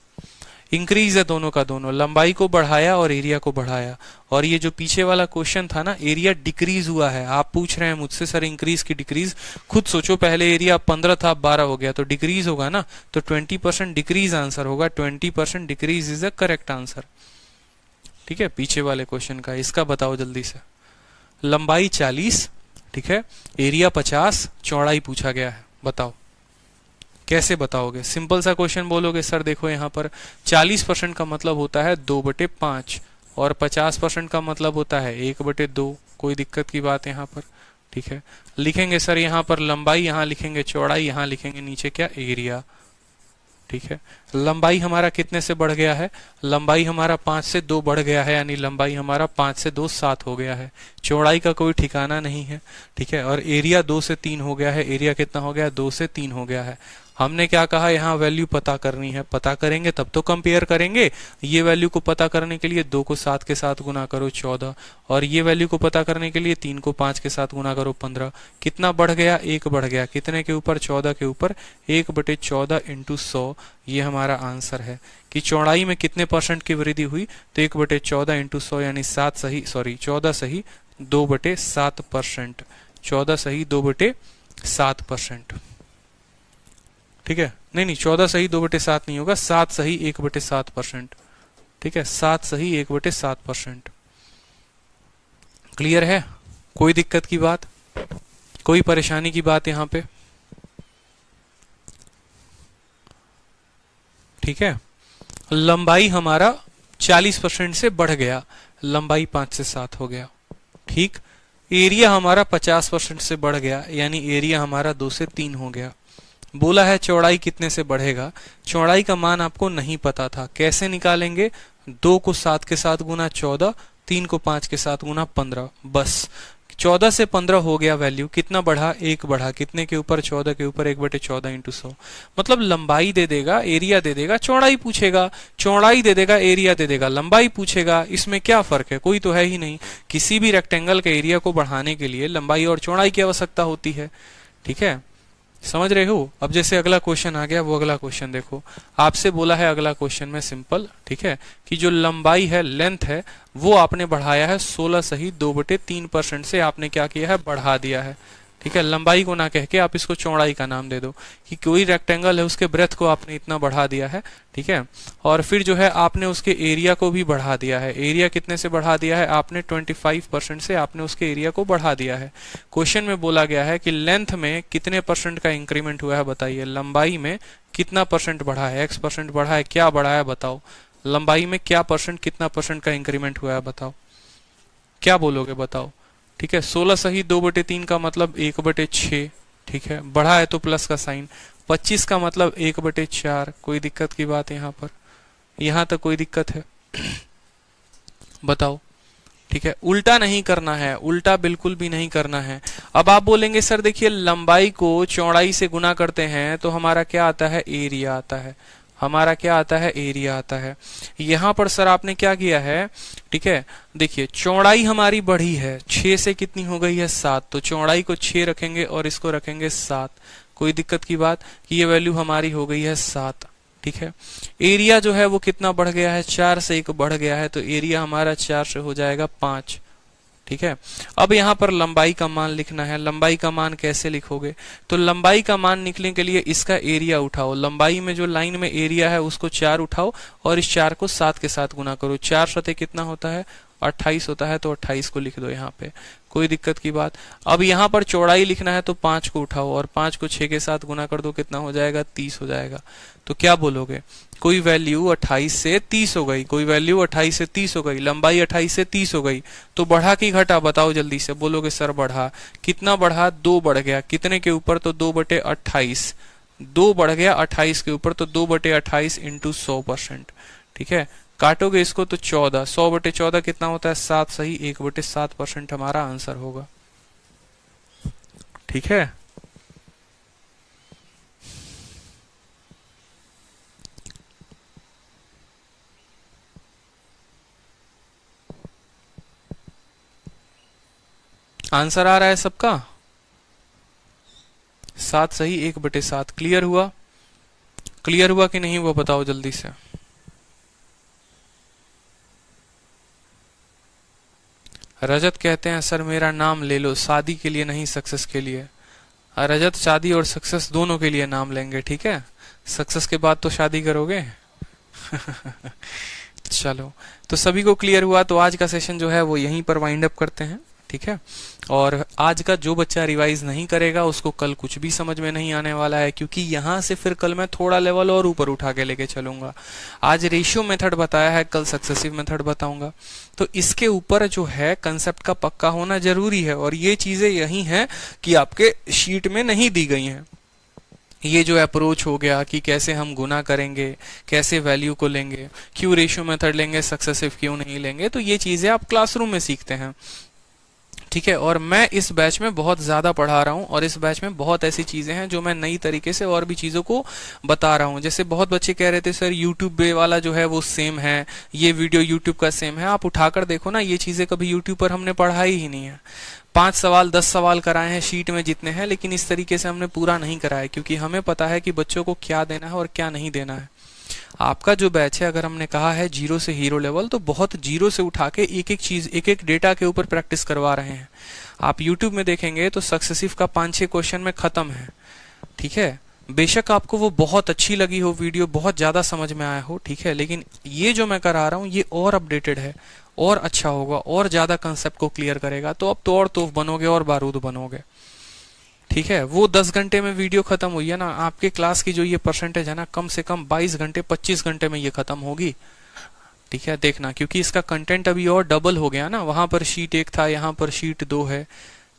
इंक्रीज है दोनों का दोनों, लंबाई को बढ़ाया और एरिया को बढ़ाया। और ये जो पीछे वाला क्वेश्चन था ना, एरिया डिक्रीज हुआ है। आप पूछ रहे हैं मुझसे सर इंक्रीज की डिक्रीज, खुद सोचो, पहले एरिया 15 था 12 हो गया, तो डिक्रीज होगा ना, तो 20% डिक्रीज आंसर होगा। 20% decrease is the correct answer, ठीक है। पीछे वाले क्वेश्चन का इसका बताओ जल्दी से। लंबाई 40, ठीक है, एरिया 50, चौड़ाई पूछा गया है, बताओ कैसे बताओगे। सिंपल सा क्वेश्चन बोलोगे सर देखो यहाँ पर 40% का मतलब होता है 2/5 और 50% का मतलब होता है 1/2। कोई दिक्कत की बात यहाँ पर, ठीक है। लिखेंगे सर यहाँ पर लंबाई, यहाँ लिखेंगे चौड़ाई, यहाँ लिखेंगे नीचे क्या एरिया, ठीक है। लंबाई हमारा कितने से बढ़ गया है, लंबाई हमारा 5 से 2 बढ़ गया है, यानी लंबाई हमारा 5 से 2 7 हो गया है। चौड़ाई का कोई ठिकाना नहीं है, ठीक है। और एरिया 2 से 3 हो गया है, एरिया कितना हो गया 2 से 3 हो गया है। हमने क्या कहा, यहाँ वैल्यू पता करनी है, पता करेंगे तब तो कंपेयर करेंगे। ये वैल्यू को पता करने के लिए 2 को 7 के साथ गुना करो 14, और ये वैल्यू को पता करने के लिए 3 को 5 के साथ गुना करो 15। कितना बढ़ गया, 1 बढ़ गया, कितने के ऊपर 14 के ऊपर 1/14 इंटू 100। ये हमारा आंसर है कि चौड़ाई में कितने % की वृद्धि हुई, तो 1/14 इंटू 100 यानी 14 सही 2/7%, 14 सही 2/7%, ठीक है। नहीं 14 सही 2/7 नहीं होगा, 7 सही 1/7%, ठीक है, 7 सही 1/7%। क्लियर है, कोई दिक्कत की बात, कोई परेशानी की बात यहाँ पे, ठीक है। लंबाई हमारा 40% से बढ़ गया, लंबाई 5 से 7 हो गया, ठीक। एरिया हमारा 50% से बढ़ गया, यानी एरिया हमारा 2 से 3 हो गया। बोला है चौड़ाई कितने से बढ़ेगा, चौड़ाई का मान आपको नहीं पता था, कैसे निकालेंगे, 2 को 7 के साथ गुना 14, 3 को 5 के साथ गुना 15, बस 14 से 15 हो गया वैल्यू, कितना बढ़ा 1 बढ़ा, कितने के ऊपर 14 के ऊपर 1/14 इंटू 100। मतलब लंबाई दे देगा, एरिया दे देगा, चौड़ाई पूछेगा, चौड़ाई दे देगा, एरिया दे देगा, लंबाई पूछेगा, इसमें क्या फर्क है, कोई तो है ही नहीं। किसी भी रेक्टेंगल के एरिया को बढ़ाने के लिए लंबाई और चौड़ाई की आवश्यकता होती है, ठीक है, समझ रहे हो। अब जैसे अगला क्वेश्चन आ गया, वो अगला क्वेश्चन देखो, आपसे बोला है अगला क्वेश्चन में सिंपल, ठीक है, कि जो लंबाई है, लेंथ है, वो आपने बढ़ाया है 16 सही 2/3% से आपने क्या किया है, बढ़ा दिया है, ठीक है। लंबाई को ना कह के आप इसको चौड़ाई का नाम दे दो, कि कोई रेक्टेंगल है उसके ब्रेथ को आपने इतना बढ़ा दिया है, ठीक है। और फिर जो है आपने उसके एरिया को भी बढ़ा दिया है, एरिया कितने से बढ़ा दिया है आपने, 25% से आपने उसके एरिया को बढ़ा दिया है। क्वेश्चन में बोला गया है कि लेंथ में कितने % का इंक्रीमेंट हुआ है, बताइए। लंबाई में कितना % बढ़ा है, x% बढ़ा है, क्या बढ़ा है बताओ। लंबाई में क्या % कितना % का इंक्रीमेंट हुआ है बताओ, क्या बोलोगे बताओ, ठीक है। 16 सही 2/3 का मतलब 1/6, ठीक है, बढ़ा है तो प्लस का साइन। 25 का मतलब 1/4, कोई दिक्कत की बात यहाँ पर, यहाँ तक कोई दिक्कत है बताओ, ठीक है। उल्टा नहीं करना है, उल्टा बिल्कुल भी नहीं करना है। अब आप बोलेंगे सर देखिए लंबाई को चौड़ाई से गुना करते हैं तो हमारा क्या आता है, एरिया आता है। हमारा क्या आता है, एरिया आता है। यहां पर सर आपने क्या किया है, ठीक है, देखिए चौड़ाई हमारी बढ़ी है, 6 से कितनी हो गई है, 7, तो चौड़ाई को 6 रखेंगे और इसको रखेंगे 7। कोई दिक्कत की बात कि ये वैल्यू हमारी हो गई है 7, ठीक है। एरिया जो है वो कितना बढ़ गया है, 4 से 1 बढ़ गया है, तो एरिया हमारा 4 से हो जाएगा 5, ठीक है। अब यहां पर लंबाई का मान लिखना है। लंबाई का मान कैसे लिखोगे, तो लंबाई का मान निकलने के लिए इसका एरिया उठाओ, लंबाई में जो लाइन में एरिया है उसको 4 उठाओ और इस 4 को 7 के साथ गुना करो। 4 सते कितना होता है, 28 होता है, तो 28 को लिख दो यहाँ पे, कोई दिक्कत की बात। अब यहाँ पर चौड़ाई लिखना है तो 5 को उठाओ और 5 को 6 के साथ गुना कर दो, कितना हो जाएगा, 30 हो जाएगा। तो क्या बोलोगे, कोई वैल्यू 28 से 30 हो गई, कोई वैल्यू 28 से 30 हो गई, लंबाई 28 से 30 हो गई, तो बढ़ा कि घटा, बताओ जल्दी से। बोलोगे सर बढ़ा, कितना बढ़ा, 2 बढ़ गया, कितने के ऊपर, तो 2/28, 2 बढ़ गया 28 के ऊपर, तो 2/28 इंटू 100%, ठीक है। काटोगे इसको तो 14, 100/14 कितना होता है, 7, सही 1/7% हमारा आंसर होगा, ठीक है। आंसर आ रहा है सबका, 7 सही, 1/7। क्लियर हुआ, क्लियर हुआ कि नहीं वो बताओ जल्दी से। रजत कहते हैं सर मेरा नाम ले लो, शादी के लिए नहीं सक्सेस के लिए। रजत शादी और सक्सेस दोनों के लिए नाम लेंगे, ठीक है, सक्सेस के बाद तो शादी करोगे। चलो, तो सभी को क्लियर हुआ, तो आज का सेशन जो है वो यहीं पर वाइंड अप करते हैं, ठीक है। और आज का जो बच्चा रिवाइज नहीं करेगा उसको कल कुछ भी समझ में नहीं आने वाला है, क्योंकि यहां से फिर कल मैं थोड़ा लेवल और ऊपर उठा के लेके चलूंगा। आज रेशियो मेथड बताया है, कल सक्सेसिव मेथड बताऊंगा, तो इसके ऊपर जो है कंसेप्ट का पक्का होना जरूरी है। और ये चीजें यही हैं कि आपके शीट में नहीं दी गई हैं। ये जो अप्रोच हो गया कि कैसे हम गुना करेंगे, कैसे वैल्यू को लेंगे, क्यों रेशियो मेथड लेंगे, सक्सेसिव क्यों नहीं लेंगे, तो ये चीजें आप क्लासरूम में सीखते हैं, ठीक है। और मैं इस बैच में बहुत ज्यादा पढ़ा रहा हूँ और इस बैच में बहुत ऐसी चीजें हैं जो मैं नई तरीके से और भी चीजों को बता रहा हूँ। जैसे बहुत बच्चे कह रहे थे सर यूट्यूब वाला जो है वो सेम है, ये वीडियो यूट्यूब का सेम है। आप उठाकर देखो ना, ये चीजें कभी यूट्यूब पर हमने पढ़ाई ही नहीं है। 5 सवाल 10 सवाल कराए हैं शीट में जितने हैं, लेकिन इस तरीके से हमने पूरा नहीं कराया, क्योंकि हमें पता है कि बच्चों को क्या देना है और क्या नहीं देना है। आपका जो बैच है, अगर हमने कहा है 0 से हीरो लेवल, तो बहुत 0 से उठा के एक एक चीज, एक एक डेटा के ऊपर प्रैक्टिस करवा रहे हैं। आप YouTube में देखेंगे तो सक्सेसिव का 5-6 क्वेश्चन में खत्म है, ठीक है। बेशक आपको वो बहुत अच्छी लगी हो वीडियो, बहुत ज्यादा समझ में आया हो, ठीक है, लेकिन ये जो मैं करा रहा हूँ ये और अपडेटेड है, और अच्छा होगा, और ज्यादा कंसेप्ट को क्लियर करेगा। तो अब तो और तोफ बनोगे और बारूद बनोगे, ठीक है। वो 10 घंटे में वीडियो खत्म हुई है ना, आपके क्लास की जो ये परसेंटेज है ना, कम से कम 22 घंटे 25 घंटे में ये खत्म होगी, ठीक है। देखना, क्योंकि इसका कंटेंट अभी और डबल हो गया ना, वहां पर शीट 1 था, यहाँ पर शीट 2 है,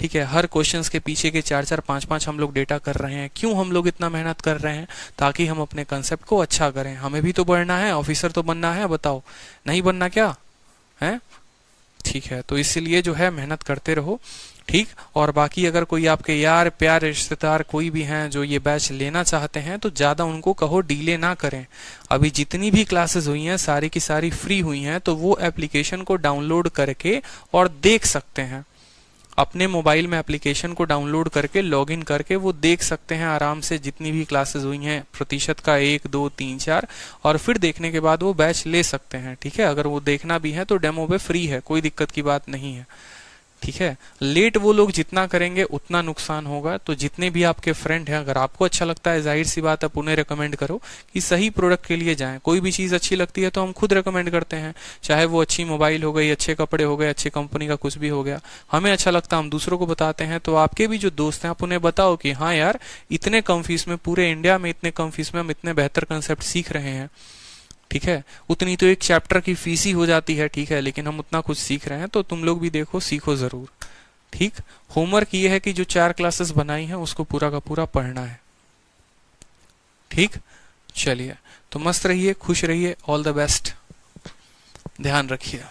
ठीक है। हर क्वेश्चंस के पीछे के 4-4 5-5 हम लोग डेटा कर रहे हैं। क्यों हम लोग इतना मेहनत कर रहे हैं, ताकि हम अपने कंसेप्ट को अच्छा करें। हमें भी तो बढ़ना है, ऑफिसर तो बनना है, बताओ नहीं बनना क्या है, ठीक है। तो इसीलिए जो है मेहनत करते रहो, ठीक। और बाकी अगर कोई आपके यार प्यार रिश्तेदार कोई भी हैं जो ये बैच लेना चाहते हैं, तो ज्यादा उनको कहो डिले ना करें। अभी जितनी भी क्लासेस हुई हैं सारी की सारी फ्री हुई हैं, तो वो एप्लीकेशन को डाउनलोड करके और देख सकते हैं। अपने मोबाइल में एप्लीकेशन को डाउनलोड करके लॉगिन करके वो देख सकते हैं आराम से, जितनी भी क्लासेस हुई हैं प्रतिशत का 1 2 3 4, और फिर देखने के बाद वो बैच ले सकते हैं, ठीक है। अगर वो देखना भी है तो डेमो पे फ्री है, कोई दिक्कत की बात नहीं है, ठीक है। लेट वो लोग जितना करेंगे उतना नुकसान होगा। तो जितने भी आपके फ्रेंड हैं, अगर आपको अच्छा लगता है, जाहिर सी बात है, उन्हें रेकमेंड करो कि सही प्रोडक्ट के लिए जाएं। कोई भी चीज अच्छी लगती है तो हम खुद रेकमेंड करते हैं, चाहे वो अच्छी मोबाइल हो गई, अच्छे कपड़े हो गए, अच्छी कंपनी का कुछ भी हो गया, हमें अच्छा लगता है हम दूसरों को बताते हैं। तो आपके भी जो दोस्त हैं आप उन्हें बताओ कि हाँ यार, इतने कम फीस में, पूरे इंडिया में इतने कम फीस में हम इतने बेहतर कंसेप्ट सीख रहे हैं, ठीक है। उतनी तो एक चैप्टर की फीस ही हो जाती है, ठीक है, लेकिन हम उतना कुछ सीख रहे हैं, तो तुम लोग भी देखो, सीखो जरूर, ठीक। होमवर्क ये है कि जो 4 क्लासेस बनाई हैं उसको पूरा का पूरा पढ़ना है, ठीक। चलिए, तो मस्त रहिए, खुश रहिए, ऑल द बेस्ट, ध्यान रखिए।